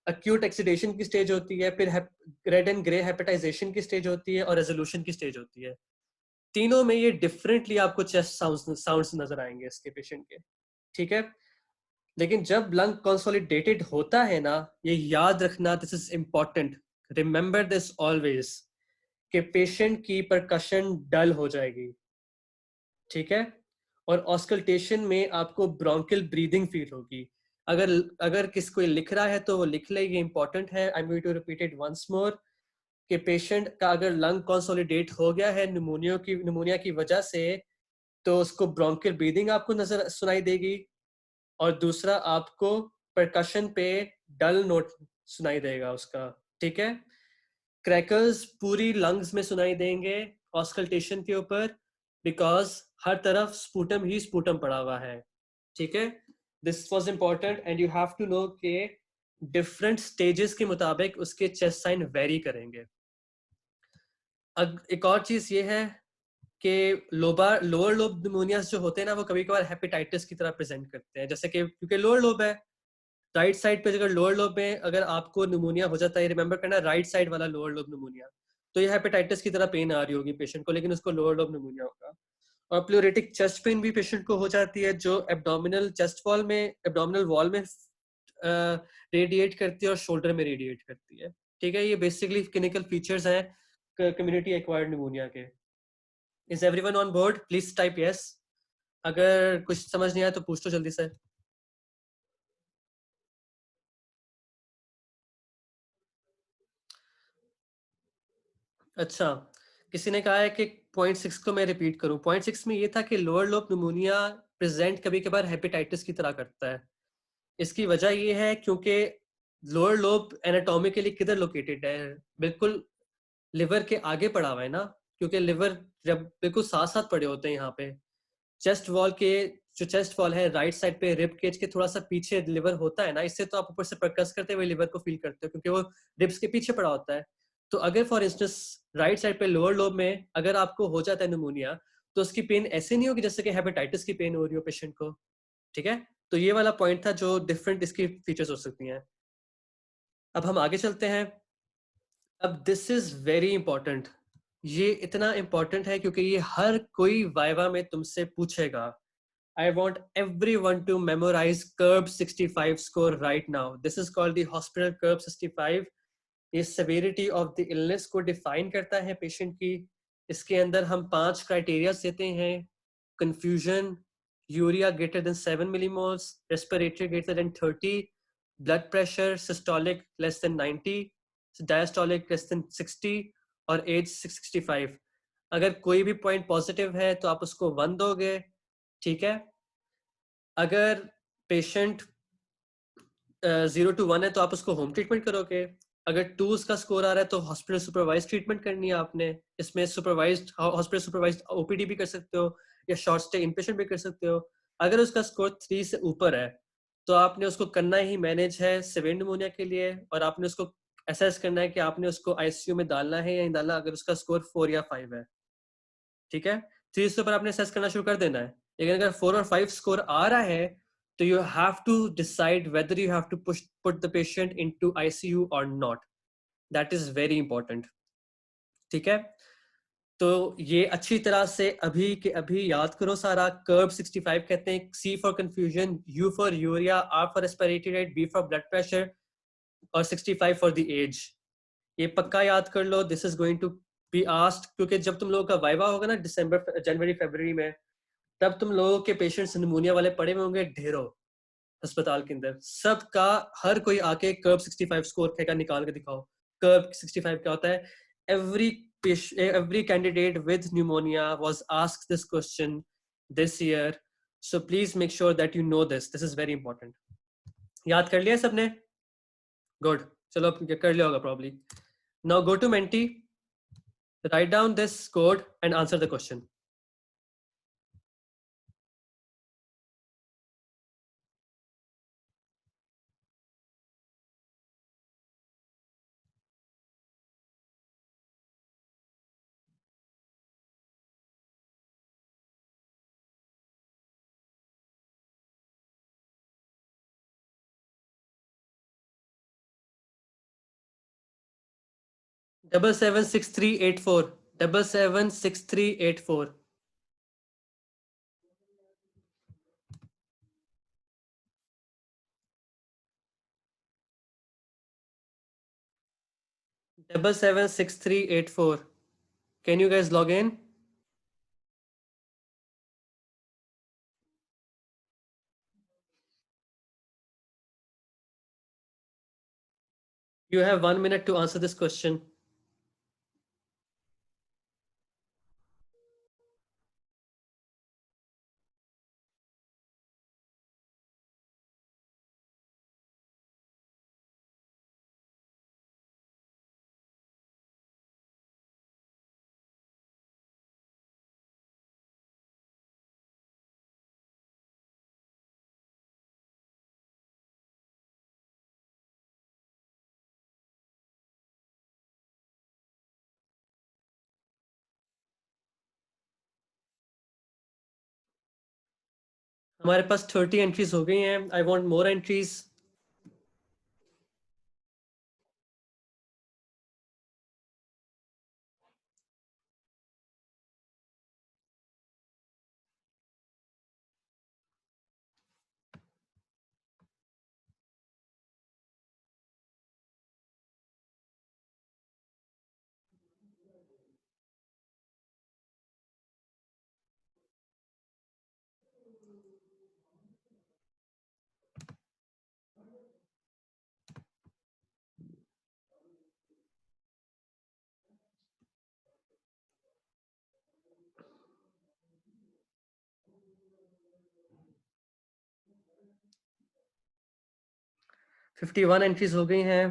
अक्यूट एक्सीडेशन की स्टेज होती है, फिर रेड एंड ग्रे हेपेटाइजेशन की स्टेज होती है और रेजोल्यूशन की स्टेज होती है। तीनों में ये डिफरेंटली आपको चेस्ट साउंड्स नजर आएंगे इसके पेशेंट के, ठीक है। लेकिन जब लंग कंसोलिडेटेड होता है ना, ये याद रखना, this is important, remember this always, कि पेशेंट की परकशन डल हो जाएगी, ठीक है। और ऑस्कल्टेशन में आपको ब्रोंकियल ब्रीदिंग फील होगी। अगर अगर किस कोई लिख रहा है तो वो लिख ले, ये इंपॉर्टेंट है। I am going to repeat it once more कि पेशेंट का अगर लंग कंसोलिडेट हो गया है निमोनिया की वजह से तो उसको ब्रोंकियल ब्रीदिंग आपको नजर सुनाई देगी। और दूसरा आपको परकशन पे डल नोट सुनाई देगा उसका, ठीक है। क्रैकर्स पूरी लंग्स में सुनाई देंगे ऑस्कल्टेशन के ऊपर, बिकॉज हर तरफ स्पूटम ही स्पूटम पड़ा हुआ है, ठीक है। This was important and you have to know के डिफरेंट स्टेजेस के मुताबिक उसके चेस्ट साइन वेरी करेंगे। एक और चीज ये है कि लोअर लोब निमोनियास जो होते हैं ना वो कभी कभार हेपेटाइटिस की तरह प्रेजेंट करते हैं, जैसे कि क्योंकि लोअर लोब है, राइट साइड पे अगर लोअर लोब में अगर आपको निमोनिया हो जाता है, रिमेंबर करना राइट साइड वाला लोअर लोब निमोनिया, तो ये हेपेटाइटिस की तरह पेन आ रही होगी पेशेंट को, लेकिन उसको लोअर लोब निमोनिया होगा। और प्लूरेटिक चेस्ट पेन भी पेशेंट को हो जाती है जो एब्डोमिनल वॉल में रेडिएट करती है और शोल्डर में रेडिएट करती है, ठीक है। ये बेसिकली क्लिनिकल फीचर्स हैं कम्युनिटी एक्वायर्ड निमोनिया के। Is everyone on board? Please type yes. अगर कुछ समझ नहीं आया तो पूछ तो जल्दी से। अच्छा, किसी ने कहा है कि पॉइंट 6 को मैं रिपीट करूं। पॉइंट 6 में ये था कि लोअर लोब निमोनिया प्रेजेंट कभी कभार हेपेटाइटिस की तरह करता है। इसकी वजह ये है क्योंकि लोअर लोब एनाटॉमिकली किधर लोकेटेड है, बिल्कुल लिवर के आगे पड़ा हुआ है ना, क्योंकि लिवर जब बिल्कुल साथ साथ पड़े होते हैं यहाँ पे, चेस्ट वॉल के, जो चेस्ट वॉल है राइट साइड पे रिब केज के थोड़ा सा पीछे लिवर होता है ना, इससे तो आप ऊपर से प्रकस करते हुए लिवर को फील करते हो, क्योंकि वो रिब्स के पीछे पड़ा होता है। तो अगर फॉर इंस्टेंस राइट साइड पे लोअर लोब में अगर आपको हो जाता है निमोनिया, तो उसकी पेन ऐसे नहीं होगी जैसे कि हेपेटाइटिस की पेन हो रही हो पेशेंट को। ठीक है, तो ये वाला पॉइंट था जो डिफरेंट इसकी फीचर्स हो सकती हैं। अब हम आगे चलते हैं। अब दिस इज वेरी इंपॉर्टेंट, ये इतना इंपॉर्टेंट है क्योंकि ये हर कोई वाइवा में तुमसे पूछेगा। I want everyone to memorize CURB 65 score right now. This is called the hospital CURB 65. ये severity of the illness को define करता है patient की। इसके अंदर हम 5 criteria देते हैं: confusion, urea greater than 7 millimoles, respiratory greater than 30, blood pressure systolic less than 90, diastolic less than 60 और age 65। अगर कोई भी पॉइंट पॉजिटिव है तो आप उसको 1 दोगे। ठीक है, अगर पेशेंट 0 to 1 है तो आप उसको होम ट्रीटमेंट करोगे। अगर 2 उसका स्कोर आ रहा है तो हॉस्पिटल सुपरवाइज ट्रीटमेंट करनी है आपने। इसमें सुपरवाइज्ड हॉस्पिटल सुपरवाइज्ड ओपीडी भी कर सकते हो या शॉर्ट स्टे इनपेशेंट भी कर सकते हो। अगर उसका स्कोर 3 से ऊपर है तो आपने उसको करना ही मैनेज है सिवियर निमोनिया के लिए, और आपने उसको असेस करना है कि आपने उसको आईसीयू में डालना है या नहीं डालना, अगर उसका स्कोर 4 या 5 है। ठीक है, 3 से ऊपर आपने असेस करना शुरू कर देना है। लेकिन अगर 4 और 5 स्कोर आ रहा है तो you have to decide whether you have to put the patient into ICU or not. That is very important. ठीक है, तो ये अच्छी तरह से अभी के अभी याद करो सारा। कर्ब 65 कहते हैं C for confusion, U for urea, R for respiratory rate, B for blood pressure और 65 फॉर द एज। ये पक्का याद कर लो, this is going to be asked, क्योंकि जब तुम लोगों का वाइवा होगा ना दिसंबर जनवरी फरवरी में, तब तुम लोगों के पेशेंट्स निमोनिया वाले पड़े हुए होंगे ढेरों अस्पताल के अंदर। सबका हर कोई आके कर्ब 65 स्कोर का निकाल के दिखाओ। कर्ब 65 क्या होता है? Every every candidate with pneumonia was asked this question this year, so please make sure that you know this is very important. याद कर लिया सबने? गुड, चलो कर लिया होगा probably. Now go to Menti, write down this code and answer the question. Double 76384, 776384. Double 76384. Can you guys log in? You have 1 minute to answer this question. हमारे पास 30 entries हो गई हैं। I want more entries. Fifty one entries हो गई हैं।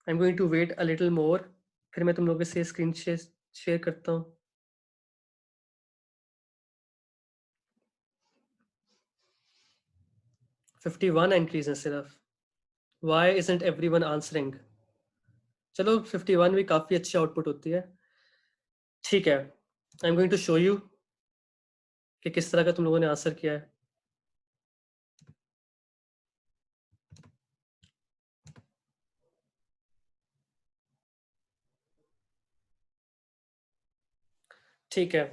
I am going to wait a little more, फिर मैं तुम लोगों से स्क्रीन शेयर करता हूँ। फिफ्टी 51 एंट्रीज हैं सिर्फ। Why isn't every one answering? चलो 51 भी काफ़ी अच्छी आउटपुट होती है। ठीक है, I am going to show you कि किस तरह का तुम लोगों ने आंसर किया है। ठीक है,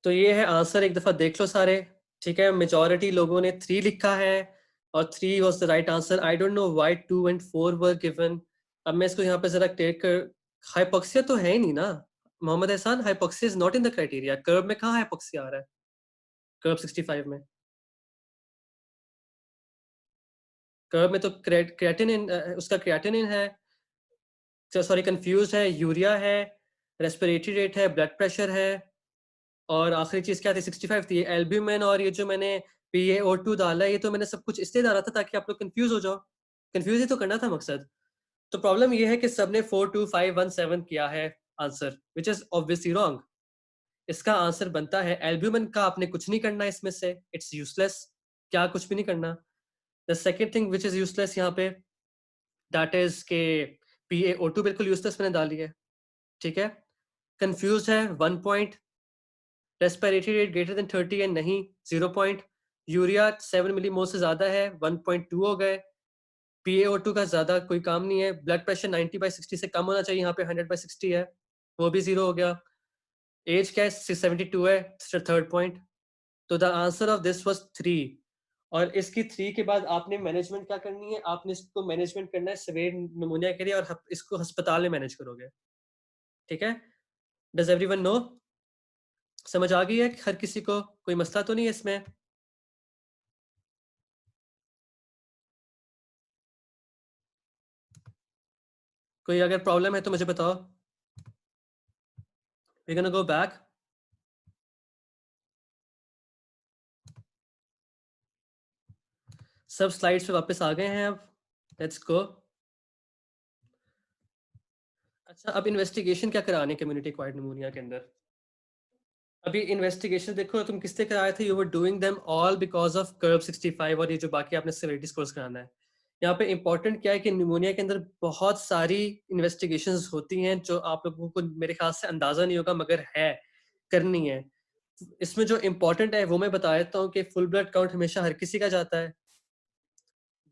तो ये है आंसर, एक दफ़ा देख लो सारे। ठीक है, मेजॉरिटी लोगों ने 3 लिखा है और 3 was the right answer. I don't know why 2 and 4 were given. अब मैं इसको यहाँ पे जरा क्लियर कर, हाइपोक्सिया तो है ही नहीं ना मोहम्मद एहसान, hypoxia is not in the criteria. Curve में कहाँ हाइपोक्सिया आ रहा है? कर्व 65 में, कर्व में तो क्रिएटिनिन, उसका क्रिएटिनिन है, सॉरी कंफ्यूज है, यूरिया है, रेस्पिरेटरी रेट है, ब्लड प्रेशर है, और आखिरी चीज क्या थी? 65 थी। एल्ब्यूमिन और ये जो मैंने PaO2 डाला है, ये तो मैंने सब कुछ इसलिए डाला था ताकि आप लोग कंफ्यूज हो जाओ। कंफ्यूज ही तो करना था मकसद। तो प्रॉब्लम ये है कि सबने 42517 किया है answer, which is obviously wrong. इसका आंसर बनता है एल्ब्यूमिन का आपने कुछ नहीं करना इसमें से, इट्स यूजलेस। क्या कुछ भी नहीं करना। The second thing which is useless यहाँ पे, दैट इज के PaO2 बिल्कुल यूजलेस मैंने डाली है। ठीक है, कंफ्यूज है 1 point, respiratory rate greater than 30 है नहीं, 0 पॉइंट, यूरिया 7 मिलीमोल से ज्यादा है 1.2 हो गए, PaO2 का ज्यादा कोई काम नहीं है, ब्लड प्रेशर 90/60 से कम होना चाहिए, यहाँ पे 100/60 है, वो भी 0 हो गया, एज क्या है 72 है, थर्ड पॉइंट। तो the answer of this was 3। और इसकी 3 के बाद आपने मैनेजमेंट क्या करनी है? आपने इसको मैनेजमेंट करना है सीवियर निमोनिया के लिए, और इसको अस्पताल में मैनेज करोगे। ठीक है, डज एवरीवन नो? समझ आ गई है हर किसी को? कोई मसला तो नहीं है इसमें? कोई अगर प्रॉब्लम है तो मुझे बताओ। We're gonna go back. सब स्लाइड्स पे वापस आ गए हैं अब। Let's go. अच्छा, अब इन्वेस्टिगेशन क्या कराने कम्युनिटी एक्वायर्ड निमोनिया के अंदर? अभी इन्वेस्टिगेशन देखो तुम किससे कराए थे, you were doing them all because of curve 65 और ये जो बाकी आपने सिविलिटी स्कोर्स कराना है। यहाँ पे इंपॉर्टेंट क्या है कि निमोनिया के अंदर बहुत सारी इन्वेस्टिगेशंस होती हैं जो आप लोगों को मेरे ख्याल से अंदाजा नहीं होगा, मगर है, करनी है। इसमें जो इंपॉर्टेंट है वो मैं बता देता हूँ कि फुल ब्लड काउंट हमेशा हर किसी का जाता है।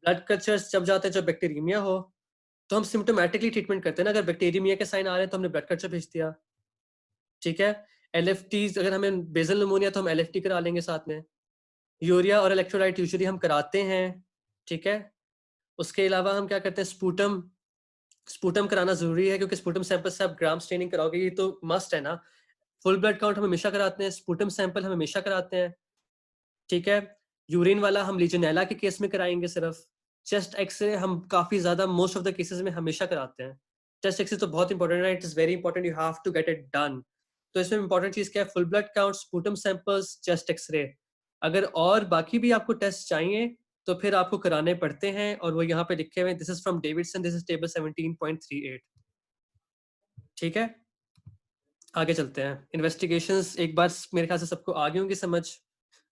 ब्लड कल्चर्स जब जाते हैं जब बैक्टीरियमिया हो, तो हम सिम्टोमेटिकली ट्रीटमेंट करते हैं ना। अगर बैक्टीरियमिया के साइन आ रहे हैं तो हमने ब्लड कल्चर भेज दिया। ठीक है, LFT, अगर हमें बेसल निमोनिया तो हम LFT करा लेंगे साथ में। यूरिया और इलेक्ट्रोलाइट यूजुअली हम कराते हैं। ठीक है, उसके अलावा हम क्या करते हैं? स्पूटम, स्पूटम कराना जरूरी है क्योंकि स्पूटम सैंपल से आप ग्राम स्टेनिंग कराओगे, ये तो मस्ट है ना। फुल ब्लड काउंट हम हमेशा कराते हैं, स्पूटम सैंपल हम हमेशा कराते हैं। ठीक है, यूरिन वाला हम लीजनेला के केस में कराएंगे सिर्फ। चेस्ट एक्सरे हम काफी ज्यादा मोस्ट ऑफ द केसेस में हमेशा कराते हैं। चेस्ट एक्सरे तो बहुत इंपॉर्टेंट है, it is very important, you have to get it done. तो इसमें इंपॉर्टेंट चीज क्या है? Full blood count, sputum samples, chest X ray. अगर और बाकी भी आपको टेस्ट चाहिए तो फिर आपको कराने पड़ते हैं, और वो यहाँ पे लिखे हुए, this is from Davidson, this is table 17.38। ठीक है, आगे चलते हैं। इन्वेस्टिगेशंस एक बार मेरे ख्याल से सबको आगे होंगी समझ।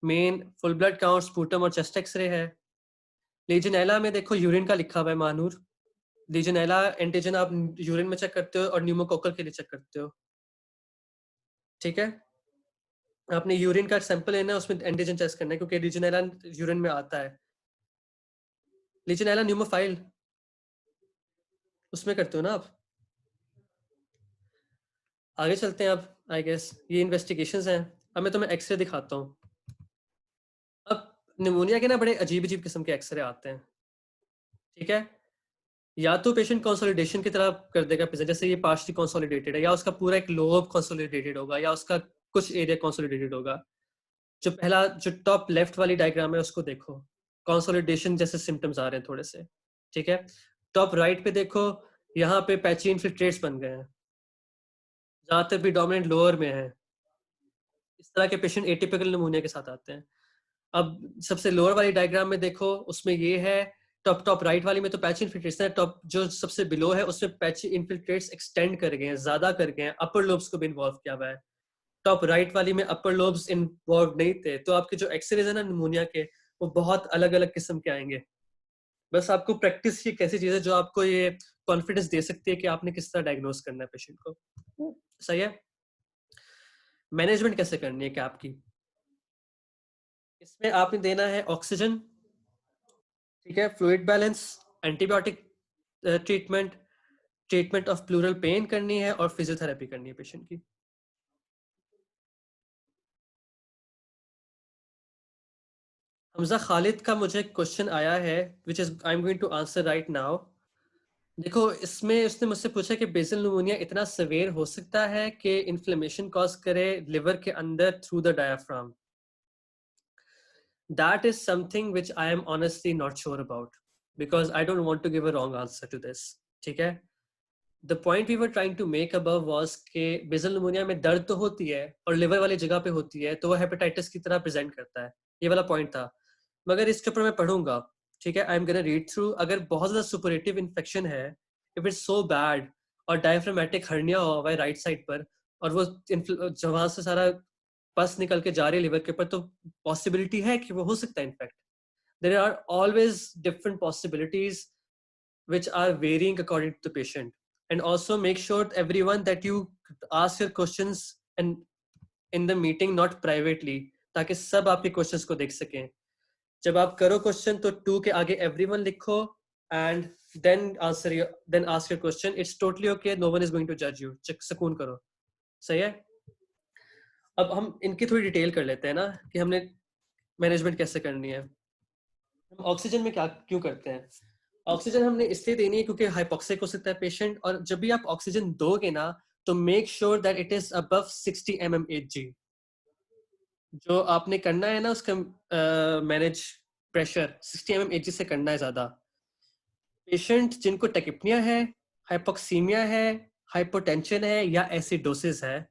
Main full blood count, sputum और चेस्ट एक्सरे है। लीजनेला में देखो यूरिन का लिखा हुआ है महानूर। लीजनेला एंटीजन आप यूरिन में चेक करते हो और न्यूमोकोकल के लिए चेक करते हो। ठीक है, आपने यूरिन का सैंपल लेना है, उसमें एंटीजन टेस्ट करना है क्योंकि लीजनेला यूरिन में आता है। लीजनेला न्यूमोफाइल उसमें करते हो ना आप। आगे चलते हैं अब। आई गेस ये इन्वेस्टिगेशंस हैं। अब मैं तुम्हें एक्सरे दिखाता हूँ। अब निमोनिया के ना बड़े अजीब अजीब किस्म के एक्सरे आते हैं। ठीक है, या तो पेशेंट कंसोलिडेशन की तरह कर देगा प्रेजेंट, जैसे ये पार्शली कंसोलिडेटेड है, या उसका पूरा एक लोब कंसोलिडेटेड होगा, या उसका कुछ एरिया कंसोलिडेटेड होगा। जो पहला, जो टॉप लेफ्ट वाली डायग्राम है उसको देखो, कंसोलिडेशन जैसे सिम्टम्स आ रहे हैं थोड़े से। ठीक है, टॉप राइट पे देखो, यहाँ पे पैची इन्फिल्ट्रेट्स बन गए हैं, ज्यादातर भी डोमिनेंट लोअर में है। इस तरह के पेशेंट एटिपिकल निमोनिया के साथ आते हैं। अब सबसे लोअर वाली डायग्राम में देखो, उसमें ये है टॉप राइट वाली में तो पैच इन्फिल्ट्रेशन है, टॉप जो सबसे बिलो है उसमें पैच इन्फिल्ट्रेट्स एक्सटेंड कर गए हैं, ज्यादा कर गए हैं, अपर लोब्स को भी इन्वॉल्व किया हुआ है। टॉप राइट वाली में अपर लोब्स इन्वॉल्व नहीं थे, तो आपके जो एक्सरेज है ना निमोनिया के, वो बहुत अलग अलग किस्म के आएंगे। बस आपको प्रैक्टिस की कैसी चीज है जो आपको ये कॉन्फिडेंस दे सकती है कि आपने किस तरह डायग्नोस करना है पेशेंट को। सही है। मैनेजमेंट कैसे करनी है कैप की, इसमें आपने देना है ऑक्सीजन, ठीक है, fluid balance, antibiotic treatment, treatment of pleural pain करनी है और फिजियोथेरेपी करनी है पेशेंट की। हमजा खालिद का मुझे क्वेश्चन आया है which is I am going to answer right now. देखो इसमें उसने मुझसे पूछा कि बेसल न्यूमोनिया इतना सवेयर हो सकता है कि इन्फ्लेमेशन कॉज करे लिवर के अंदर through the diaphragm. That is something which I am honestly not sure about because I don't want to give a wrong answer to this. ठीक है? The point we were trying to make above was कि basal pneumonia में दर्द तो होती है और liver वाली जगह पे होती है, तो वो हेपेटाइटिस की तरह प्रेजेंट करता है। ये वाला पॉइंट था, मगर इसके ऊपर मैं पढ़ूंगा, ठीक है। I am gonna read through. अगर बहुत ज्यादा सुपरेटिव इन्फेक्शन है, इफ इट्स सो बैड और डायफ्रामेटिक हर्निया हुआ है राइट साइड पर और वो वहां से सारा पस निकल के जा रही है लिवर के ऊपर, तो पॉसिबिलिटी है कि वो हो सकता है in fact. There are always different possibilities which are varying according to the patient, and also make sure everyone that you ask your questions and in the meeting not privately, ताकि सब आपके क्वेश्चंस को देख सकें। जब आप करो क्वेश्चन तो 2 के आगे everyone लिखो and then ask your question. It's totally okay, no one is going to judge you. Check सुकून करो। सही है। अब हम इनकी थोड़ी डिटेल कर लेते हैं ना कि हमने मैनेजमेंट कैसे करनी है। हम ऑक्सीजन में क्या क्यों करते हैं? ऑक्सीजन हमने इसलिए देनी है क्योंकि हाइपोक्सिक हो सकता है पेशेंट, और जब भी आप ऑक्सीजन दोगे ना तो make sure that it is above 60 mmHg। जो आपने करना है ना उसका मैनेज प्रेशर 60 mmHg से करना है ज्यादा। पेशेंट जिनको टेकिपनिया है, हाइपोक्सीमिया है, हाइपोटेंशन है या एसिडोसिस है,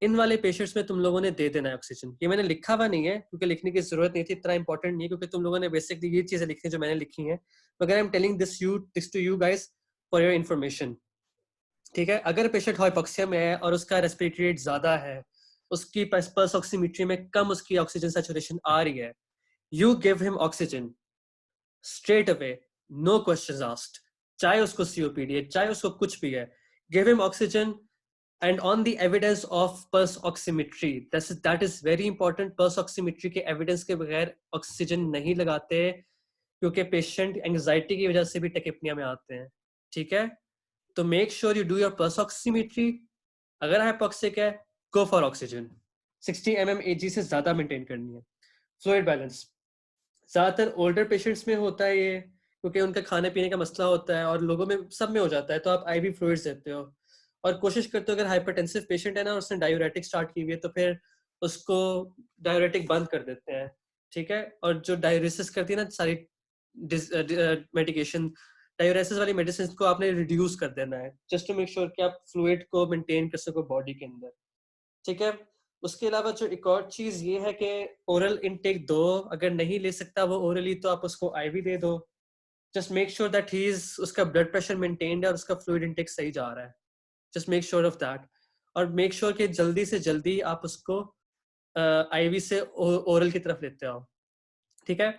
इन वाले पेशेंट्स में तुम लोगों ने दे देना है ऑक्सीजन। ये मैंने लिखा हुआ नहीं है क्योंकि लिखने की जरूरत नहीं थी, इतना इंपॉर्टेंट नहीं है क्योंकि तुम लोगों ने बेसिकली ये चीजें लिखी हैं जो मैंने लिखी हैं, मगर I am telling this to you guys for your information. ठीक है। अगर पेशेंट हाइपोक्सिया में है और उसका रेस्पिरेटरी रेट ज्यादा है, उसकी पल्स ऑक्सीमीट्री में कम उसकी ऑक्सीजन सैचुरेशन आ रही है, you give him oxygen straight away, no questions asked, चाहे उसको सीओपीडी है चाहे उसको कुछ भी है, give him oxygen. And on the evidence of pulse oximetry, that is very important. Pulse oximetry के evidence के बगैर ऑक्सीजन नहीं लगाते क्योंकि पेशेंट एंजाइटी की वजह से भी टेकिपनिया में आते हैं। ठीक है, तो make sure you do your pulse oximetry. अगर हाइपोक्सिक है, गो फॉर ऑक्सीजन 60 mmHg से ज्यादा मेंटेन करनी है। फ्लूइड बैलेंस ज्यादातर ओल्डर पेशेंट्स में होता है ये, क्योंकि उनका खाने पीने का मसला होता है, और लोगों में सब में हो जाता है, तो आप आईवी फ्लूइड्स देते हो और कोशिश करते हो अगर हाइपरटेंसिव पेशेंट है ना उसने डायूरेटिक स्टार्ट की हुई है तो फिर उसको डायूरेटिक बंद कर देते हैं। ठीक है, और जो डायूरेसिस करती है ना सारी मेडिकेशन, डायूरेसिस वाली मेडिसिन को आपने रिड्यूस कर देना है जस्ट टू मेक श्योर कि आप फ्लूइड को मेंटेन कर सको बॉडी के अंदर। ठीक है, उसके अलावा जो एक और चीज ये है कि ओरल इनटेक दो, अगर नहीं ले सकता वो ओरली तो आप उसको आईवी दे दो। Just make sure that he is, उसका ब्लड प्रेशर मेंटेन्ड है और उसका फ्लूइड इनटेक सही जा रहा है। Just make sure of that, और मेक श्योर कि जल्दी से जल्दी आप उसको आईवी से ओरल की तरफ लेते आओ। ठीक है,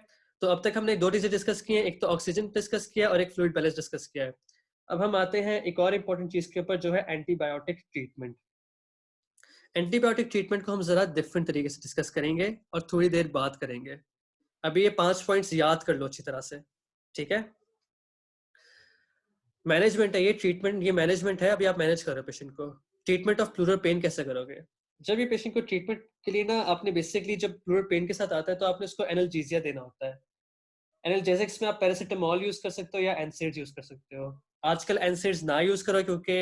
तो अब तक हमने 2 चीजें डिस्कस की हैं, एक तो ऑक्सीजन डिस्कस किया और एक फ्लूइड बैलेंस डिस्कस किया है। अब हम आते हैं एक और इम्पोर्टेंट चीज के ऊपर जो है एंटीबायोटिक ट्रीटमेंट। एंटीबायोटिक ट्रीटमेंट को हम जरा डिफरेंट तरीके से डिस्कस करेंगे और थोड़ी देर बाद करेंगे। अभी ये 5 पॉइंट्स याद कर लो अच्छी तरह से। ठीक है, मैनेजमेंट है ये, ट्रीटमेंट ये मैनेजमेंट है। अभी आप मैनेज कर रहे हो पेशेंट को। ट्रीटमेंट ऑफ प्लूरल पेन कैसे करोगे? जब ये पेशेंट को ट्रीटमेंट के लिए ना आपने बेसिकली जब प्लूरल पेन के साथ आता है तो आपने उसको एनाल्जेसिया देना होता है। एनाल्जेसिक्स में आप पैरासिटामोल यूज कर सकते हो या एनसेड्स यूज कर सकते हो। आजकल एनसेड्स ना यूज करो क्योंकि